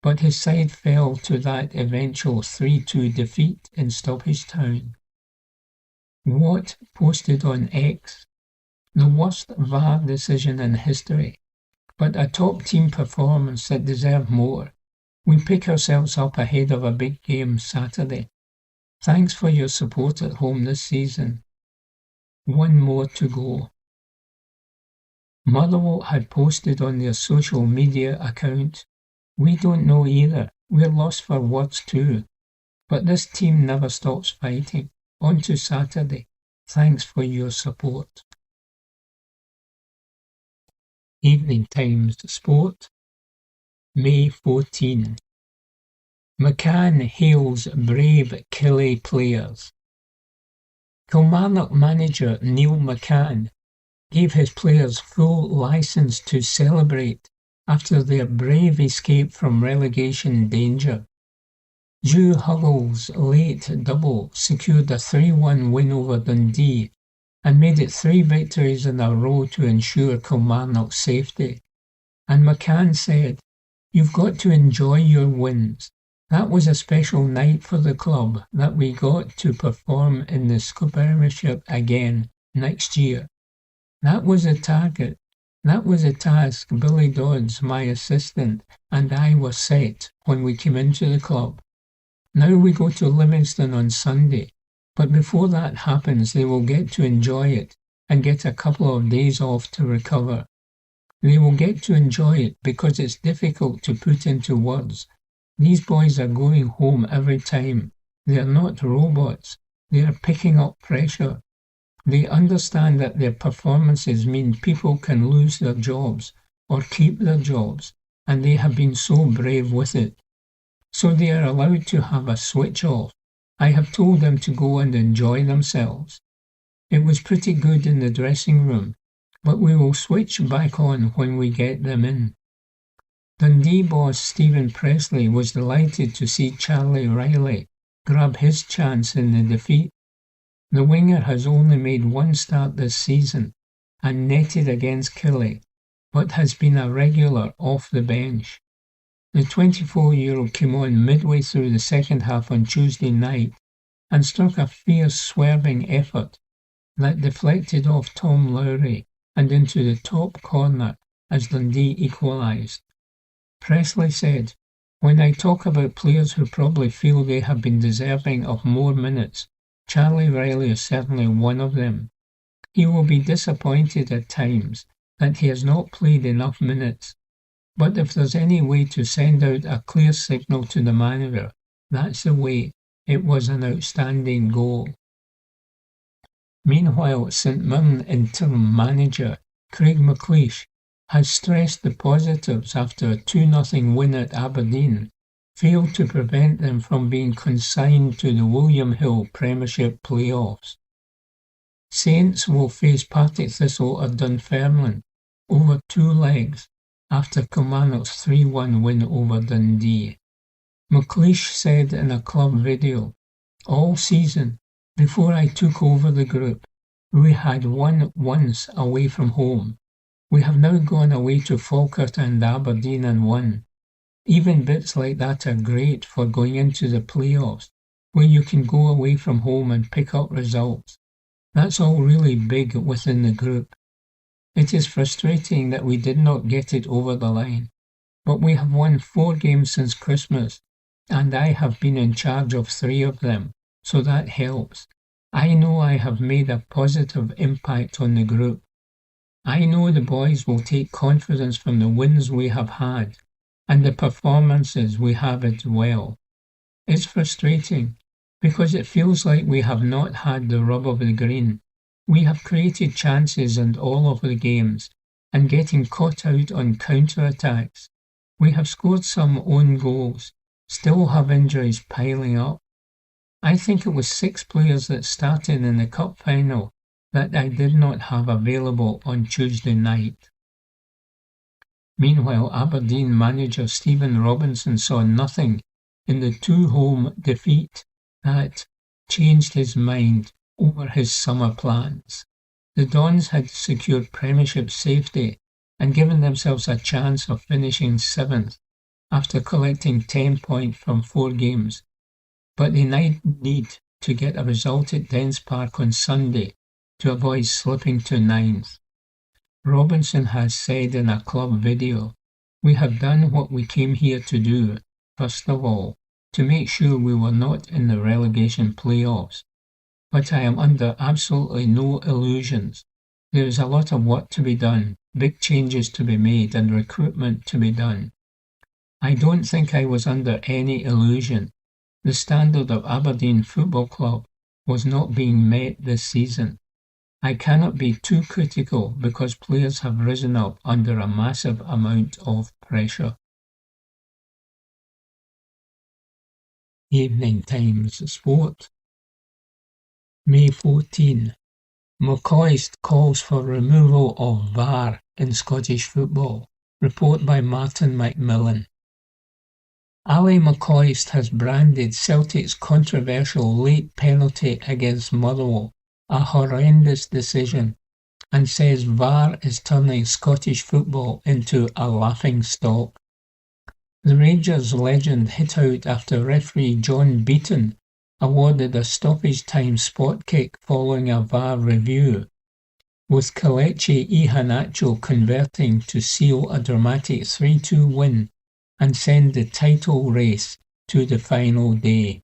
B: but his side fell to that eventual 3-2 defeat in Stoppage Town. Watt posted on X, the worst VAR decision in history, but a top team performance that deserved more. We pick ourselves up ahead of a big game Saturday. Thanks for your support at home this season. One more to go. Motherwell had posted on their social media account, "We don't know either, we're lost for words too. But this team never stops fighting. On to Saturday. Thanks for your support." Evening Times Sport, May 14. McCann hails brave Killie players. Kilmarnock manager Neil McCann gave his players full licence to celebrate after their brave escape from relegation danger. Drew Huggle's late double secured a 3-1 win over Dundee and made it 3 victories in a row to ensure Kilmarnock's safety. And McCann said, "You've got to enjoy your wins. That was a special night for the club that we got to perform in the Premiership again next year. That was a target. That was a task Billy Dodds, my assistant, and I were set when we came into the club. Now we go to Livingston on Sunday, but before that happens they will get to enjoy it and get a couple of days off to recover. They will get to enjoy it because it's difficult to put into words. These boys are going home every time. They are not robots. They are picking up pressure. They understand that their performances mean people can lose their jobs or keep their jobs, and they have been so brave with it. So they are allowed to have a switch off. I have told them to go and enjoy themselves. It was pretty good in the dressing room, but we will switch back on when we get them in." Dundee boss Stephen Pressley was delighted to see Charlie Riley grab his chance in the defeat. The winger has only made one start this season and netted against Killie, but has been a regular off the bench. The 24-year-old came on midway through the second half on Tuesday night and struck a fierce swerving effort that deflected off Tom Lowry and into the top corner as Dundee equalised. Pressley said, "When I talk about players who probably feel they have been deserving of more minutes, Charlie Riley is certainly one of them. He will be disappointed at times that he has not played enough minutes, but if there's any way to send out a clear signal to the manager, that's the way. It was an outstanding goal." Meanwhile, St Mirren interim manager Craig McLeish has stressed the positives after a 2-0 win at Aberdeen failed to prevent them from being consigned to the William Hill Premiership playoffs. Saints will face Partick Thistle at Dunfermline over 2 legs after Kilmarnock's 3-1 win over Dundee. McLeish said in a club video, "All season, before I took over the group, we had won once away from home. We have now gone away to Falkirk and Aberdeen and won. Even bits like that are great for going into the playoffs, where you can go away from home and pick up results. That's all really big within the group. It is frustrating that we did not get it over the line, but we have won 4 games since Christmas, and I have been in charge of 3 of them, so that helps. I know I have made a positive impact on the group. I know the boys will take confidence from the wins we have had and the performances we have as well. It's frustrating because it feels like we have not had the rub of the green. We have created chances in all of the games and getting caught out on counter-attacks. We have scored some own goals, still have injuries piling up. I think it was 6 players that started in the cup final that I did not have available on Tuesday night. Meanwhile, Aberdeen manager Stephen Robinson saw nothing in the 2-home defeat that changed his mind over his summer plans. The Dons had secured Premiership safety and given themselves a chance of finishing 7th after collecting 10 points from 4 games, but they need to get a result at Dens Park on Sunday to avoid slipping to 9th. Robinson has said in a club video, "We have done what we came here to do, first of all, to make sure we were not in the relegation playoffs. But I am under absolutely no illusions. There is a lot of work to be done, big changes to be made and recruitment to be done. I don't think I was under any illusion. The standard of Aberdeen Football Club was not being met this season. I cannot be too critical because players have risen up under a massive amount of pressure." Evening Times Sport, May 14. McCoist calls for removal of VAR in Scottish football. Report by Martin McMillan. Ali McCoist has branded Celtic's controversial late penalty against Motherwell a horrendous decision and says VAR is turning Scottish football into a laughing stock. The Rangers legend hit out after referee John Beaton awarded a stoppage time spot kick following a VAR review, with Kelechi Iheanacho converting to seal a dramatic 3-2 win and send the title race to the final day.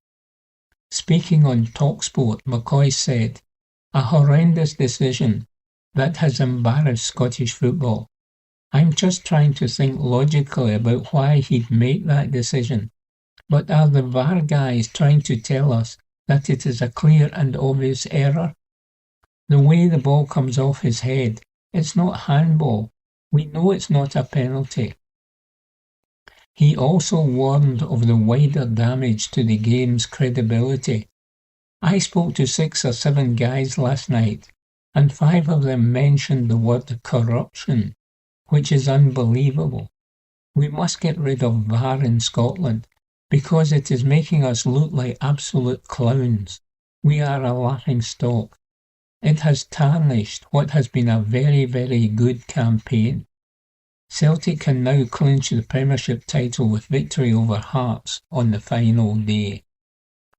B: Speaking on TalkSport, McCoy said, "A horrendous decision that has embarrassed Scottish football. I'm just trying to think logically about why he'd make that decision. But are the VAR guys trying to tell us that it is a clear and obvious error? The way the ball comes off his head, it's not handball. We know it's not a penalty." He also warned of the wider damage to the game's credibility. "I spoke to 6 or 7 guys last night, and 5 of them mentioned the word corruption, which is unbelievable. We must get rid of VAR in Scotland, because it is making us look like absolute clowns. We are a laughing stock. It has tarnished what has been a very, very good campaign. Celtic can now clinch the Premiership title with victory over Hearts on the final day."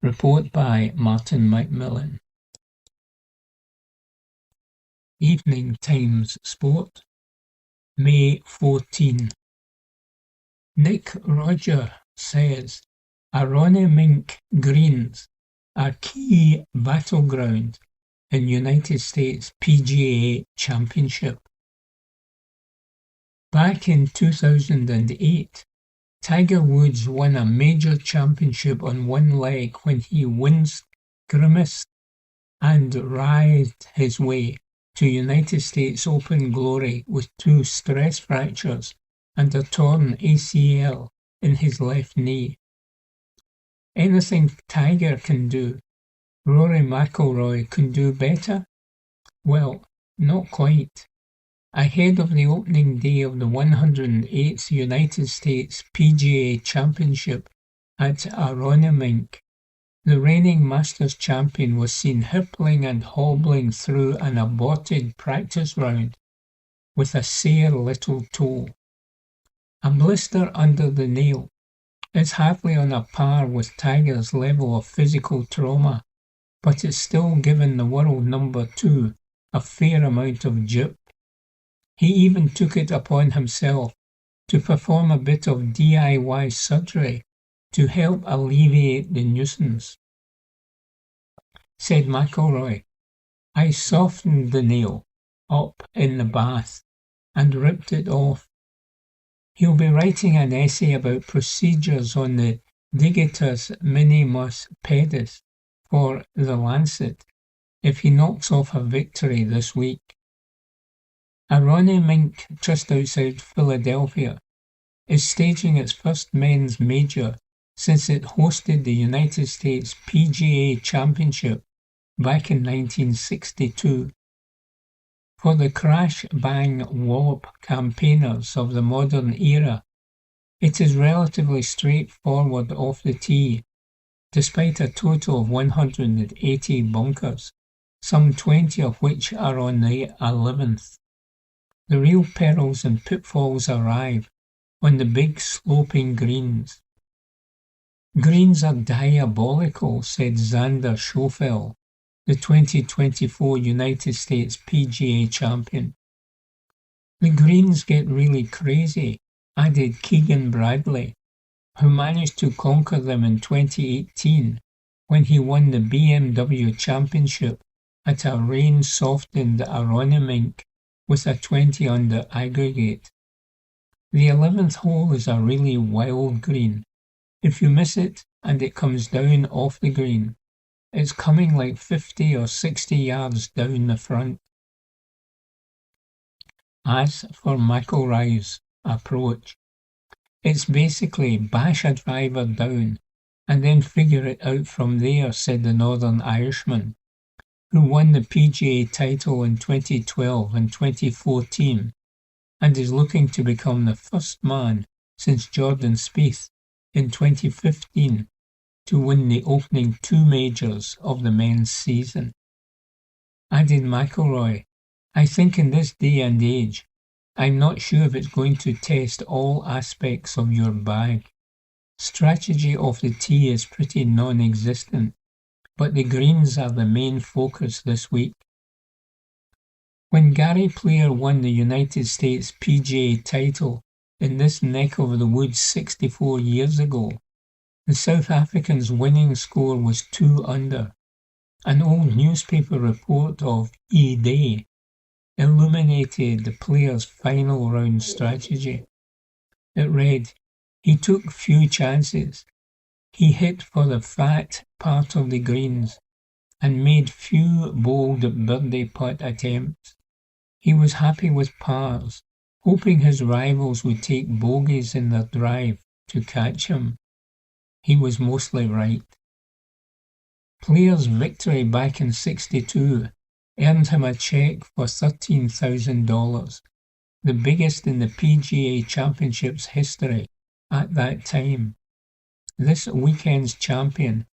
B: Report by Martin McMillan. Evening Times Sport, May 14. Nick Rodger says Aronimink Greens are key battleground in United States PGA Championship. Back in 2008, Tiger Woods won a major championship on one leg when he winced, grimaced, and writhed his way to United States Open glory with 2 stress fractures and a torn ACL in his left knee. Anything Tiger can do, Rory McIlroy can do better? Well, not quite. Ahead of the opening day of the 108th United States PGA Championship at Aronimink, the reigning Masters champion was seen hippling and hobbling through an aborted practice round with a sere little toe. A blister under the nail is hardly on a par with Tiger's level of physical trauma, but it's still given the world number 2 a fair amount of jip. He even took it upon himself to perform a bit of DIY surgery to help alleviate the nuisance. Said McIlroy, "I softened the nail up in the bath and ripped it off." He'll be writing an essay about procedures on the Digitus Minimus Pedis for The Lancet if he knocks off a victory this week. Aronimink, just outside Philadelphia, is staging its first men's major since it hosted the United States PGA Championship back in 1962 For the crash-bang-wallop campaigners of the modern era, it is relatively straightforward off the tee, despite a total of 180 bunkers, some 20 of which are on the 11th. The real perils and pitfalls arrive on the big sloping greens. Greens are diabolical, said Xander Schauffele, the 2024 United States PGA champion. The greens get really crazy, added Keegan Bradley, who managed to conquer them in 2018 when he won the BMW Championship at a rain-softened Aronimink with a 20-under aggregate. The 11th hole is a really wild green. If you miss it and it comes down off the green, it's coming like 50 or 60 yards down the front. As for McIlroy's approach, it's basically bash a driver down and then figure it out from there, said the Northern Irishman, who won the PGA title in 2012 and 2014 and is looking to become the first man since Jordan Spieth in 2015 to win the opening two majors of the men's season. Added McIlroy, I think in this day and age, I'm not sure if it's going to test all aspects of your bag. Strategy off the tee is pretty non-existent, but the greens are the main focus this week. When Gary Player won the United States PGA title in this neck of the woods 64 years ago, the South African's winning score was 2 under. An old newspaper report of E-Day illuminated the player's final round strategy. It read, he took few chances. He hit for the fat part of the greens and made few bold birdie putt attempts. He was happy with pars, hoping his rivals would take bogeys in their drive to catch him. He was mostly right. Player's victory back in '62 earned him a cheque for $13,000, the biggest in the PGA Championship's history at that time. This weekend's champion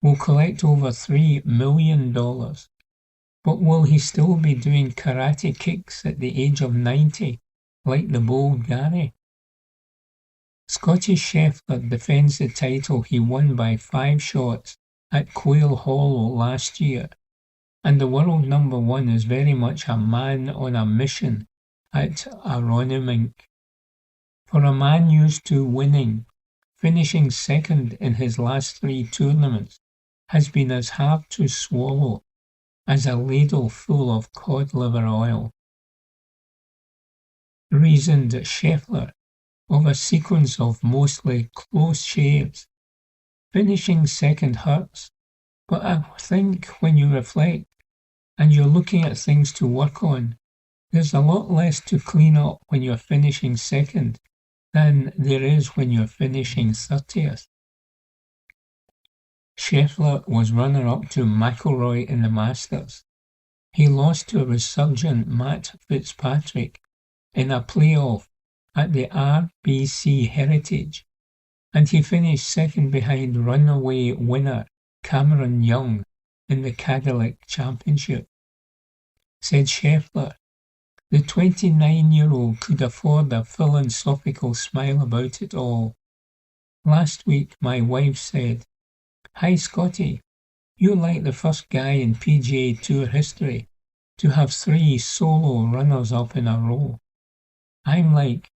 B: will collect over $3 million, but will he still be doing karate kicks at the age of 90, like the bold Gary? Scottish Scheffler defends the title he won by 5 shots at Quail Hollow last year, and the world number 1 is very much a man on a mission at Aronimink. For a man used to winning, finishing second in his last 3 tournaments has been as hard to swallow as a ladle full of cod liver oil. Reasoned Scheffler of a sequence of mostly close shaves. Finishing second hurts, but I think when you reflect and you're looking at things to work on, there's a lot less to clean up when you're finishing second than there is when you're finishing 30th. Scheffler was runner-up to McIlroy in the Masters. He lost to a resurgent Matt Fitzpatrick in a playoff at the RBC Heritage, and he finished second behind runaway winner Cameron Young in the Cadillac Championship. Said Scheffler, the 29-year-old could afford a philosophical smile about it all. Last week my wife said, "Hi Scotty, you're like the first guy in PGA Tour history to have 3 solo runners-up in a row." I'm like,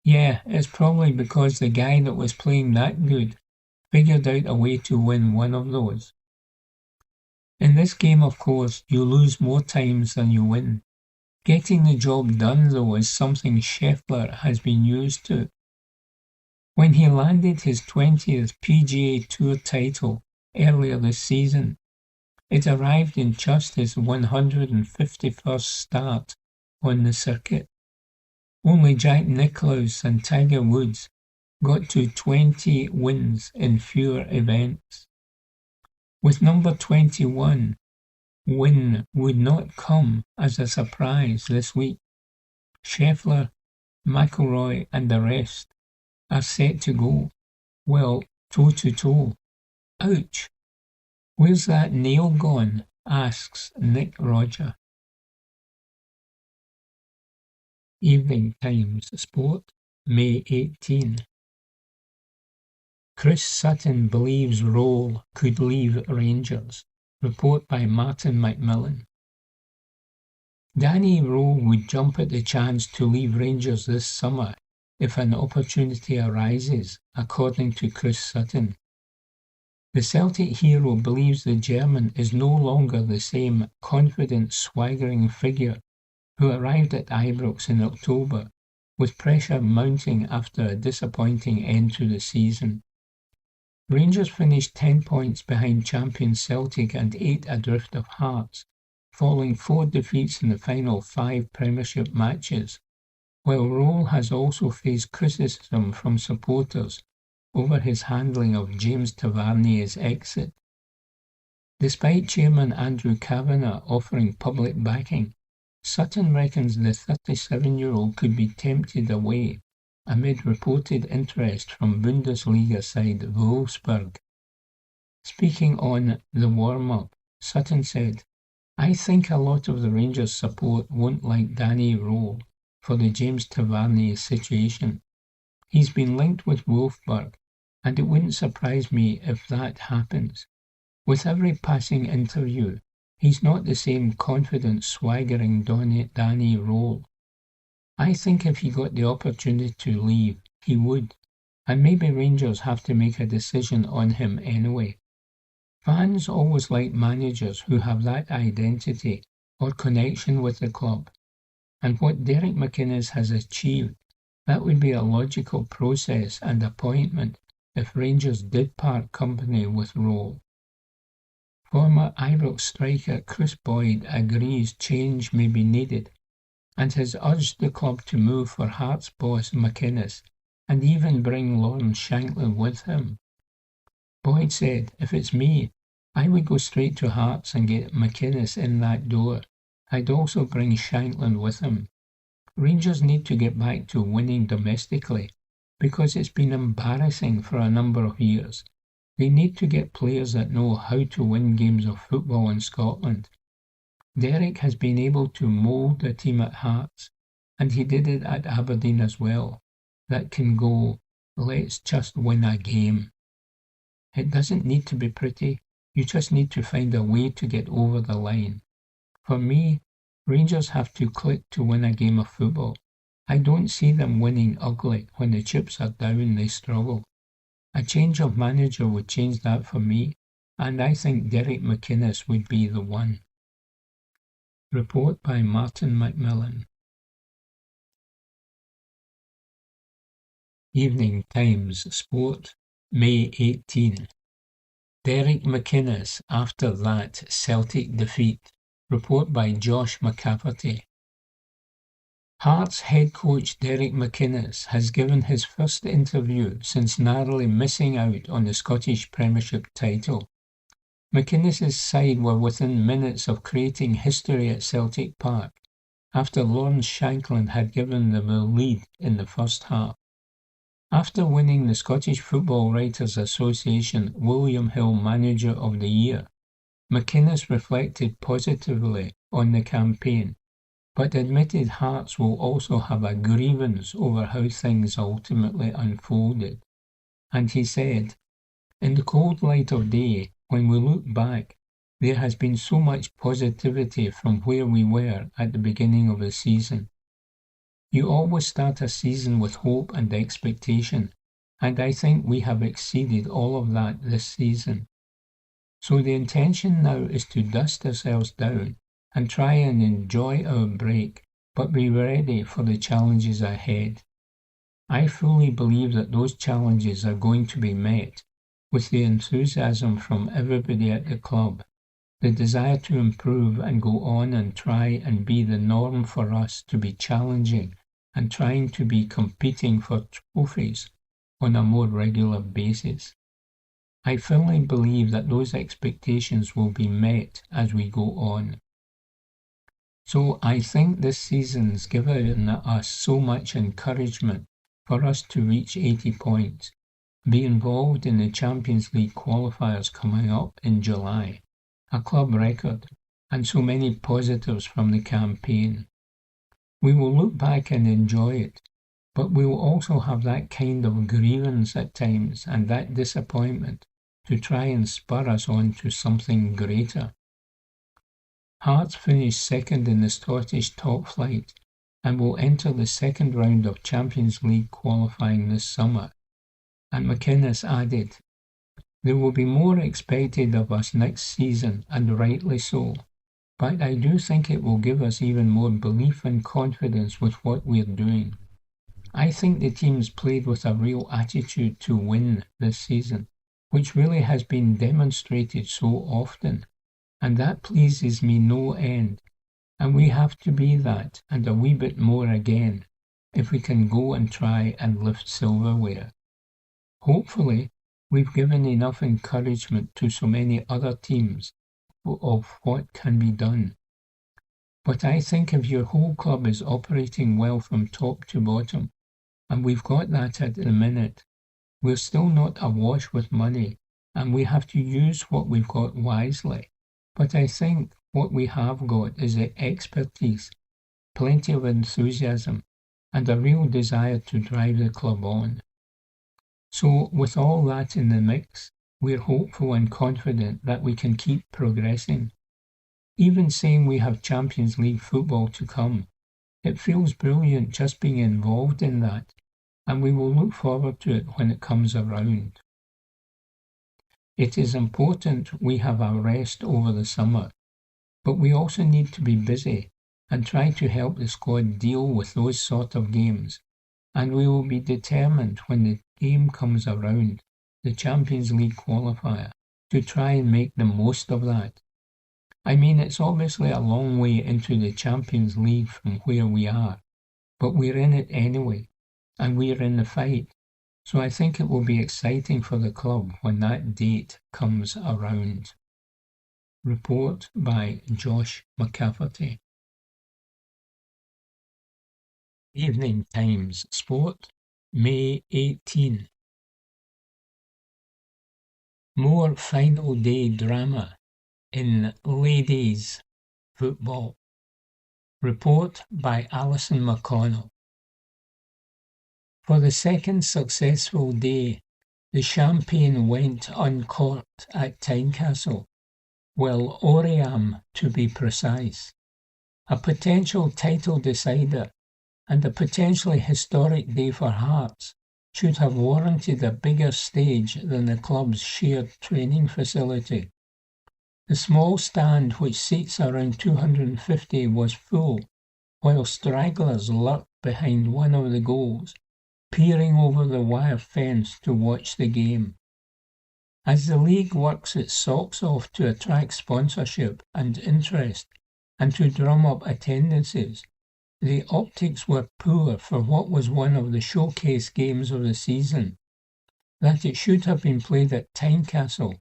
B: yeah, it's probably because the guy that was playing that good figured out a way to win one of those. In this game, of course, you lose more times than you win. Getting the job done, though, is something Scheffler has been used to. When he landed his 20th PGA Tour title earlier this season, it arrived in just his 151st start on the circuit. Only Jack Nicklaus and Tiger Woods got to 20 wins in fewer events. With number 21, win would not come as a surprise this week. Scheffler, McIlroy and the rest are set to go, well, toe-to-toe. Ouch! Where's that nail gone? Asks Nick Roger. Evening Times Sport, May 18. Chris Sutton believes Roll could leave Rangers. Report by Martin McMillan. Danny Roll would jump at the chance to leave Rangers this summer if an opportunity arises, according to Chris Sutton. The Celtic hero believes the German is no longer the same confident, swaggering figure who arrived at Ibrox in October, with pressure mounting after a disappointing end to the season. Rangers finished 10 points behind champion Celtic and 8 adrift of Hearts, following 4 defeats in the final 5 Premiership matches, while Roll has also faced criticism from supporters over his handling of James Tavernier's exit. Despite Chairman Andrew Kavanagh offering public backing, Sutton reckons the 37-year-old could be tempted away amid reported interest from Bundesliga side Wolfsburg. Speaking on the warm-up, Sutton said, "I think a lot of the Rangers support won't like Danny Roll for the James Tavernier situation. He's been linked with Wolfsburg, and it wouldn't surprise me if that happens. With every passing interview, he's not the same confident, swaggering Danny Roll. I think if he got the opportunity to leave, he would, and maybe Rangers have to make a decision on him anyway. Fans always like managers who have that identity or connection with the club, and what Derek McInnes has achieved, that would be a logical process and appointment if Rangers did part company with Roll." Former Ibrox striker Chris Boyd agrees change may be needed and has urged the club to move for Hearts boss McInnes and even bring Lawrence Shankland with him. Boyd said, "If it's me, I would go straight to Hearts and get McInnes in that door. I'd also bring Shankland with him. Rangers need to get back to winning domestically because it's been embarrassing for a number of years. They need to get players that know how to win games of football in Scotland. Derek has been able to mould a team at Hearts, and he did it at Aberdeen as well, that can go, let's just win a game. It doesn't need to be pretty, you just need to find a way to get over the line. For me, Rangers have to click to win a game of football. I don't see them winning ugly. When the chips are down, they struggle. A change of manager would change that for me, and I think Derek McInnes would be the one." Report by Martin McMillan. Evening Times Sport, May 18. Derek McInnes after that Celtic defeat. Report by Josh McCafferty. Hearts head coach Derek McInnes has given his first interview since narrowly missing out on the Scottish Premiership title. McInnes' side were within minutes of creating history at Celtic Park after Lawrence Shankland had given them the lead in the first half. After winning the Scottish Football Writers Association William Hill Manager of the Year, McInnes reflected positively on the campaign, but admitted Hearts will also have a grievance over how things ultimately unfolded. And he said, "In the cold light of day, when we look back, there has been so much positivity from where we were at the beginning of the season. You always start a season with hope and expectation, and I think we have exceeded all of that this season. So the intention now is to dust ourselves down and try and enjoy our break, but be ready for the challenges ahead. I fully believe that those challenges are going to be met with the enthusiasm from everybody at the club, the desire to improve and go on and try and be the norm for us to be challenging and trying to be competing for trophies on a more regular basis." I firmly believe that those expectations will be met as we go on. So I think this season's given us so much encouragement for us to reach 80 points, be involved in the Champions League qualifiers coming up in July, a club record, and so many positives from the campaign. We will look back and enjoy it, but we will also have that kind of grievance at times and that disappointment to try and spur us on to something greater. Hearts finished second in the Scottish top flight and will enter the second round of Champions League qualifying this summer. And McInnes added, "There will be more expected of us next season, and rightly so, but I do think it will give us even more belief and confidence with what we're doing. I think the team's played with a real attitude to win this season, which really has been demonstrated so often, and that pleases me no end, and we have to be that and a wee bit more again if we can go and try and lift silverware. Hopefully, we've given enough encouragement to so many other teams of what can be done. But I think if your whole club is operating well from top to bottom, and we've got that at the minute, we're still not awash with money, and we have to use what we've got wisely. But I think what we have got is the expertise, plenty of enthusiasm, and a real desire to drive the club on. So with all that in the mix, we're hopeful and confident that we can keep progressing. Even saying we have Champions League football to come, it feels brilliant just being involved in that, and we will look forward to it when it comes around. It is important we have a rest over the summer, but we also need to be busy and try to help the squad deal with those sort of games, and we will be determined when the game comes around, the Champions League qualifier, to try and make the most of that. I mean, it's obviously a long way into the Champions League from where we are, but we're in it anyway, and we're in the fight, so I think it will be exciting for the club when that date comes around. Report by Josh McCafferty. Evening Times Sport, May 18. More final day drama in ladies football. Report by Alison McConnell. For the second successful day, the champagne went uncorked at Tynecastle, well, Oriam to be precise. A potential title decider and a potentially historic day for Hearts should have warranted a bigger stage than the club's shared training facility. The small stand, which seats around 250, was full, while stragglers lurked behind one of the goals, peering over the wire fence to watch the game. As the league works its socks off to attract sponsorship and interest and to drum up attendances, the optics were poor for what was one of the showcase games of the season. That it should have been played at Tynecastle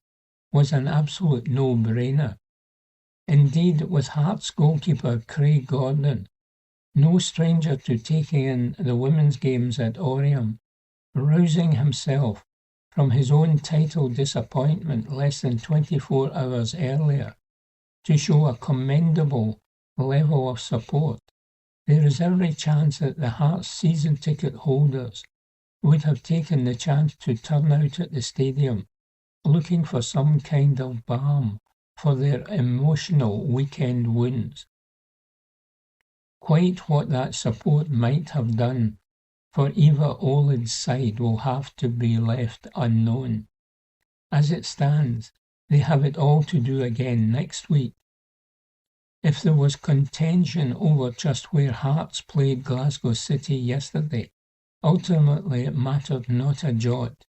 B: was an absolute no-brainer. Indeed, with Hearts goalkeeper Craig Gordon, no stranger to taking in the women's games at Oriam, rousing himself from his own title disappointment less than 24 hours earlier to show a commendable level of support, there is every chance that the Hearts season ticket holders would have taken the chance to turn out at the stadium looking for some kind of balm for their emotional weekend wounds. Quite what that support might have done for Eva Oled's side will have to be left unknown. As it stands, they have it all to do again next week. If there was contention over just where Hearts played Glasgow City yesterday, ultimately it mattered not a jot.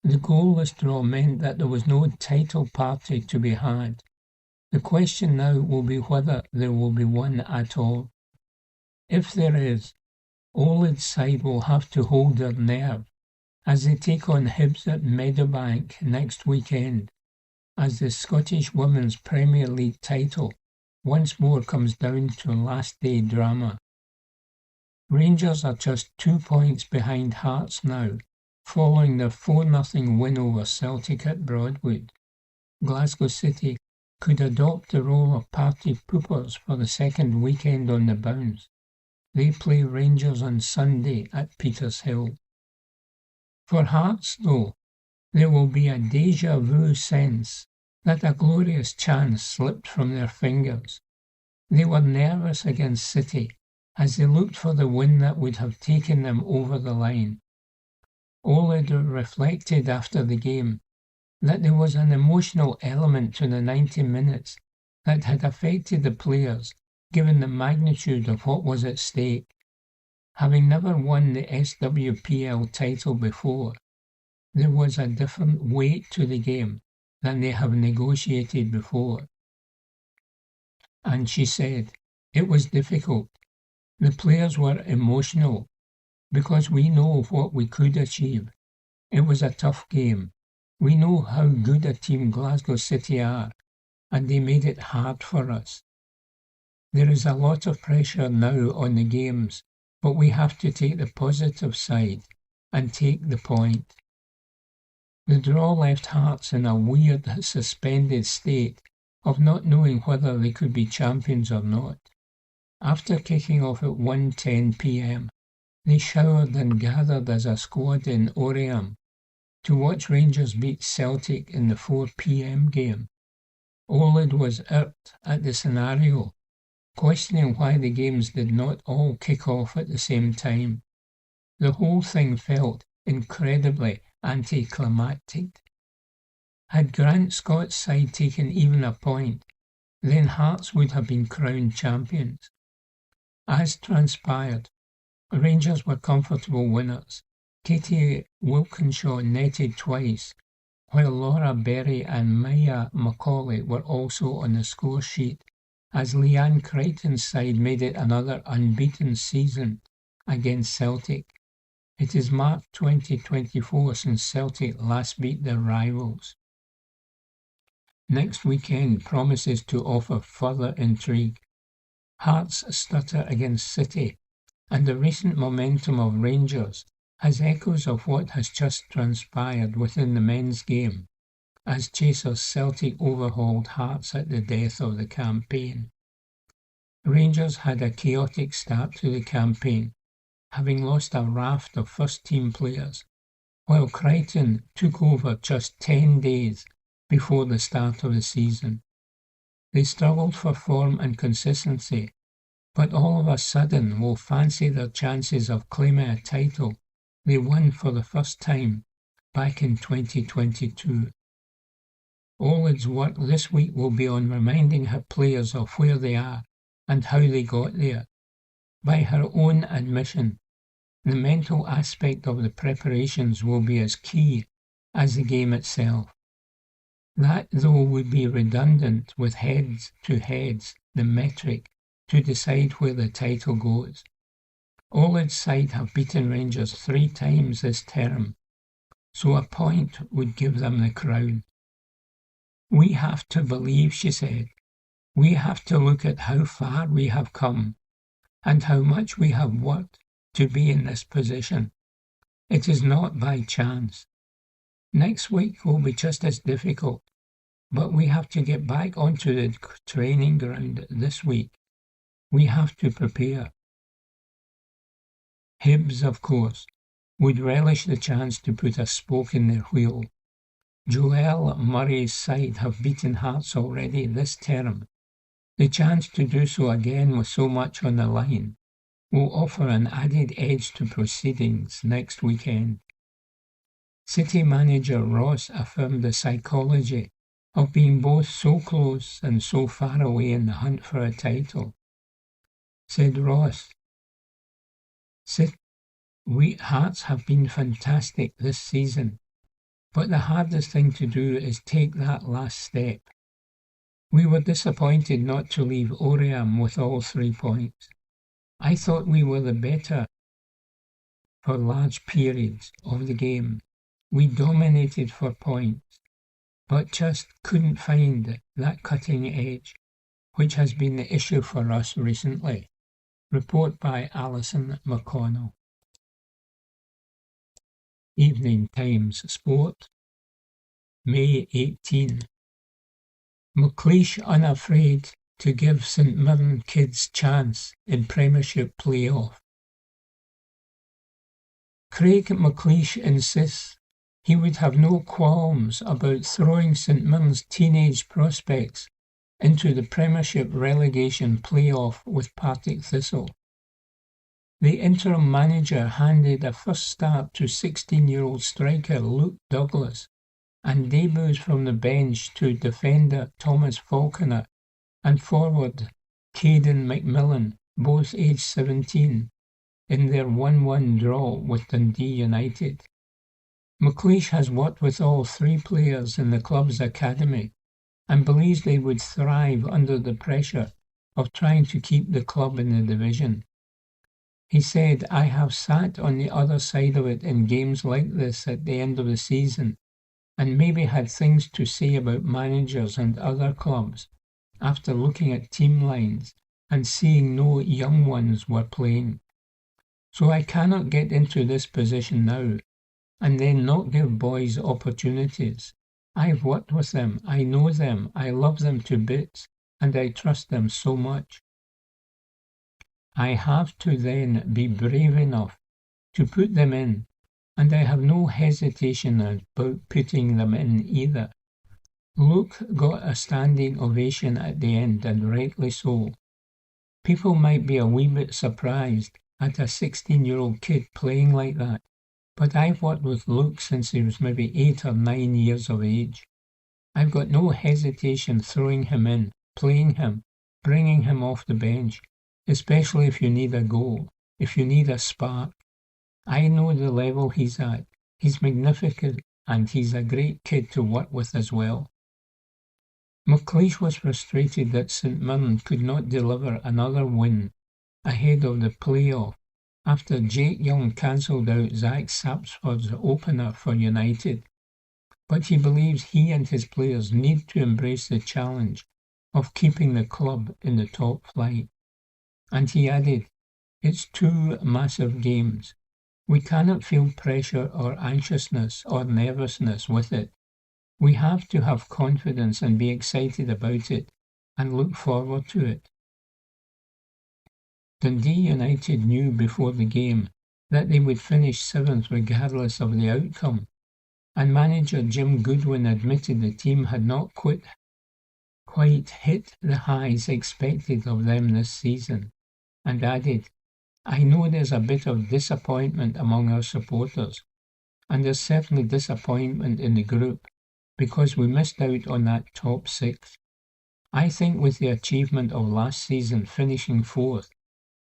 B: The goalless draw meant that there was no title party to be had. The question now will be whether there will be one at all. If there is, Oled's side will have to hold their nerve as they take on Hibs at Meadowbank next weekend, as the Scottish Women's Premier League title once more comes down to last day drama. Rangers are just 2 points behind Hearts now, following their 4-0 win over Celtic at Broadwood. Glasgow City could adopt the role of party poopers for the second weekend on the bounce. They play Rangers on Sunday at Petershill. For Hearts, though, there will be a déjà vu sense that a glorious chance slipped from their fingers. They were nervous against City as they looked for the win that would have taken them over the line. Olid reflected after the game that there was an emotional element to the 90 minutes that had affected the players given the magnitude of what was at stake. Having never won the SWPL title before, there was a different weight to the game than they have negotiated before. And she said, it was difficult. The players were emotional because we know what we could achieve. It was a tough game. We know how good a team Glasgow City are, and they made it hard for us. There is a lot of pressure now on the games, but we have to take the positive side and take the point. The draw left Hearts in a weird, suspended state of not knowing whether they could be champions or not. After kicking off at 1:10 p.m, they showered and gathered as a squad in Oriam to watch Rangers beat Celtic in the 4 p.m. game. Olid was irked at the scenario, questioning why the games did not all kick off at the same time. The whole thing felt incredibly anticlimactic. Had Grant Scott's side taken even a point, then Hearts would have been crowned champions. As transpired, Rangers were comfortable winners. Katie Wilkinshaw netted twice, while Laura Berry and Maya Macaulay were also on the score sheet, as Leanne Crichton's side made it another unbeaten season against Celtic. It is March 2024 since Celtic last beat their rivals. Next weekend promises to offer further intrigue. Hearts stutter against City, and the recent momentum of Rangers has echoes of what has just transpired within the men's game, as chasers Celtic overhauled Hearts at the death of the campaign. Rangers had a chaotic start to the campaign, having lost a raft of first-team players, while Crichton took over just 10 days before the start of the season. They struggled for form and consistency, but all of a sudden will fancy their chances of claiming a title they won for the first time back in 2022. Olid's work this week will be on reminding her players of where they are and how they got there. By her own admission, the mental aspect of the preparations will be as key as the game itself. That, though, would be redundant with heads-to-heads, the metric, to decide where the title goes. Olid's side have beaten Rangers 3 times this term, so a point would give them the crown. We have to believe, she said. We have to look at how far we have come and how much we have worked to be in this position. It is not by chance. Next week will be just as difficult, but we have to get back onto the training ground this week. We have to prepare. Hibs, of course, would relish the chance to put a spoke in their wheel. Joelle Murray's side have beaten Hearts already this term. The chance to do so again with so much on the line will offer an added edge to proceedings next weekend. City manager Ross affirmed the psychology of being both so close and so far away in the hunt for a title. Said Ross, "We Hearts have been fantastic this season, but the hardest thing to do is take that last step. We were disappointed not to leave Oriam with all 3 points. I thought we were the better for large periods of the game. We dominated for points, but just couldn't find that cutting edge, which has been the issue for us recently. Report by Alison McConnell. Evening Times Sport, May 18. McLeish unafraid to give St Mirren kids chance in Premiership playoff. Craig McLeish insists he would have no qualms about throwing St Mirren's teenage prospects into the Premiership relegation playoff with Partick Thistle. The interim manager handed a first start to 16-year-old striker Luke Douglas and debuts from the bench to defender Thomas Falconer and forward Caden McMillan, both aged 17, in their 1-1 draw with Dundee United. McLeish has worked with all three players in the club's academy and believes they would thrive under the pressure of trying to keep the club in the division. He said, "I have sat on the other side of it in games like this at the end of the season and maybe had things to say about managers and other clubs after looking at team lines and seeing no young ones were playing. So I cannot get into this position now and then not give boys opportunities. I've worked with them, I know them, I love them to bits, and I trust them so much. I have to then be brave enough to put them in, and I have no hesitation about putting them in either." Luke got a standing ovation at the end, and rightly so. People might be a wee bit surprised at a 16-year-old kid playing like that, but I've worked with Luke since he was maybe 8 or 9 years of age. I've got no hesitation throwing him in, playing him, bringing him off the bench, especially if you need a goal, if you need a spark. I know the level he's at. He's magnificent and he's a great kid to work with as well. McLeish was frustrated that St Mirren could not deliver another win ahead of the playoff after Jake Young cancelled out Zach Sapsford's opener for United. But he believes he and his players need to embrace the challenge of keeping the club in the top flight. And he added, "It's 2 massive games. We cannot feel pressure or anxiousness or nervousness with it. We have to have confidence and be excited about it and look forward to it." Dundee United knew before the game that they would finish 7th regardless of the outcome, and manager Jim Goodwin admitted the team had not quite hit the highs expected of them this season, and added, "I know there's a bit of disappointment among our supporters, and there's certainly disappointment in the group because we missed out on that top 6. I think with the achievement of last season finishing 4th,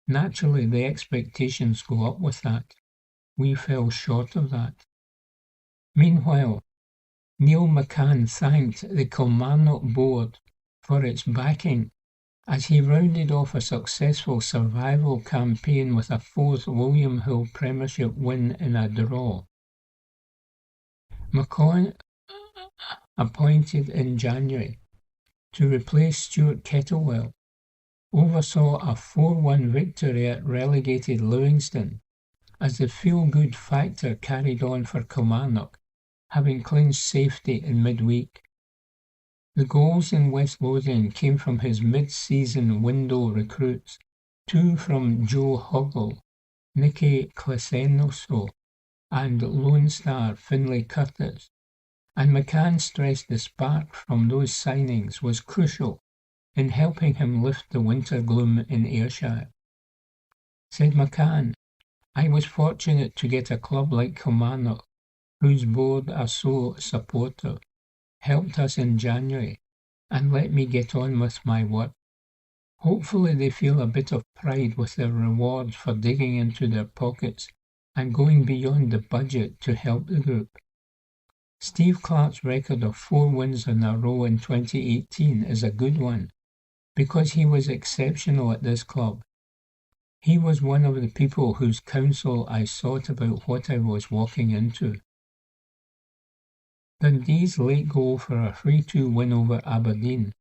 B: naturally the expectations go up with that. We fell short of that." Meanwhile, Neil McCann thanked the Kilmarnock board for its backing as he rounded off a successful survival campaign with a 4th William Hill Premiership win in a draw. McCann, appointed in January to replace Stuart Kettlewell, oversaw a 4-1 victory at relegated Livingston as the feel-good factor carried on for Kilmarnock, having clinched safety in midweek. The goals in West Lothian came from his mid-season window recruits, 2 from Joe Hoggle, Nicky Clasenoso and Lone Star Finlay Curtis, and McCann stressed the spark from those signings was crucial in helping him lift the winter gloom in Ayrshire. Said McCann, "I was fortunate to get a club like Kilmarnock, whose board are so supportive, helped us in January and let me get on with my work. Hopefully they feel a bit of pride with their reward for digging into their pockets and going beyond the budget to help the group." Steve Clarke's record of 4 wins in a row in 2018 is a good one, because he was exceptional at this club. He was one of the people whose counsel I sought about what I was walking into. Dundee's late goal for a 3-2 win over Aberdeen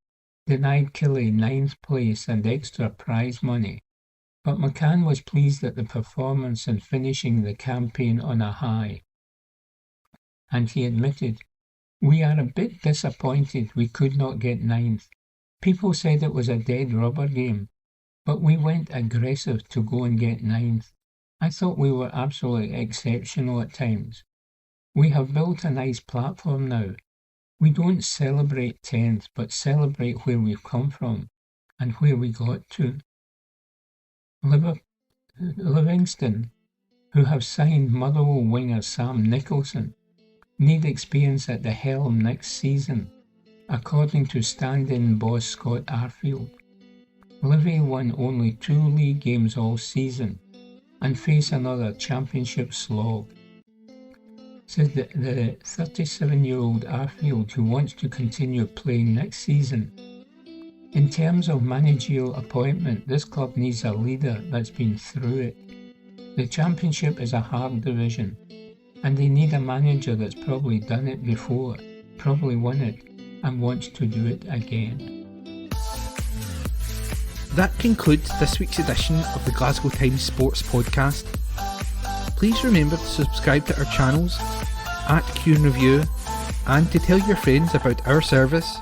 B: denied Killie 9th place and extra prize money, but McCann was pleased at the performance and finishing the campaign on a high. And he admitted, "We are a bit disappointed we could not get 9th. People said it was a dead rubber game, but we went aggressive to go and get 9th. I thought we were absolutely exceptional at times. We have built a nice platform now. We don't celebrate 10th, but celebrate where we've come from and where we got to." Livingston, who have signed Motherwell winger Sam Nicholson, need experience at the helm next season, according to stand-in boss Scott Arfield. Livy won only 2 league games all season and face another championship slog. Said that the 37-year-old Arfield, who wants to continue playing next season. In terms of managerial appointment, this club needs a leader that's been through it. The Championship is a hard division, and they need a manager that's probably done it before, probably won it, and wants to do it again.
A: That concludes this week's edition of the Glasgow Times Sports Podcast. Please remember to subscribe to our channels at Q and Review and to tell your friends about our service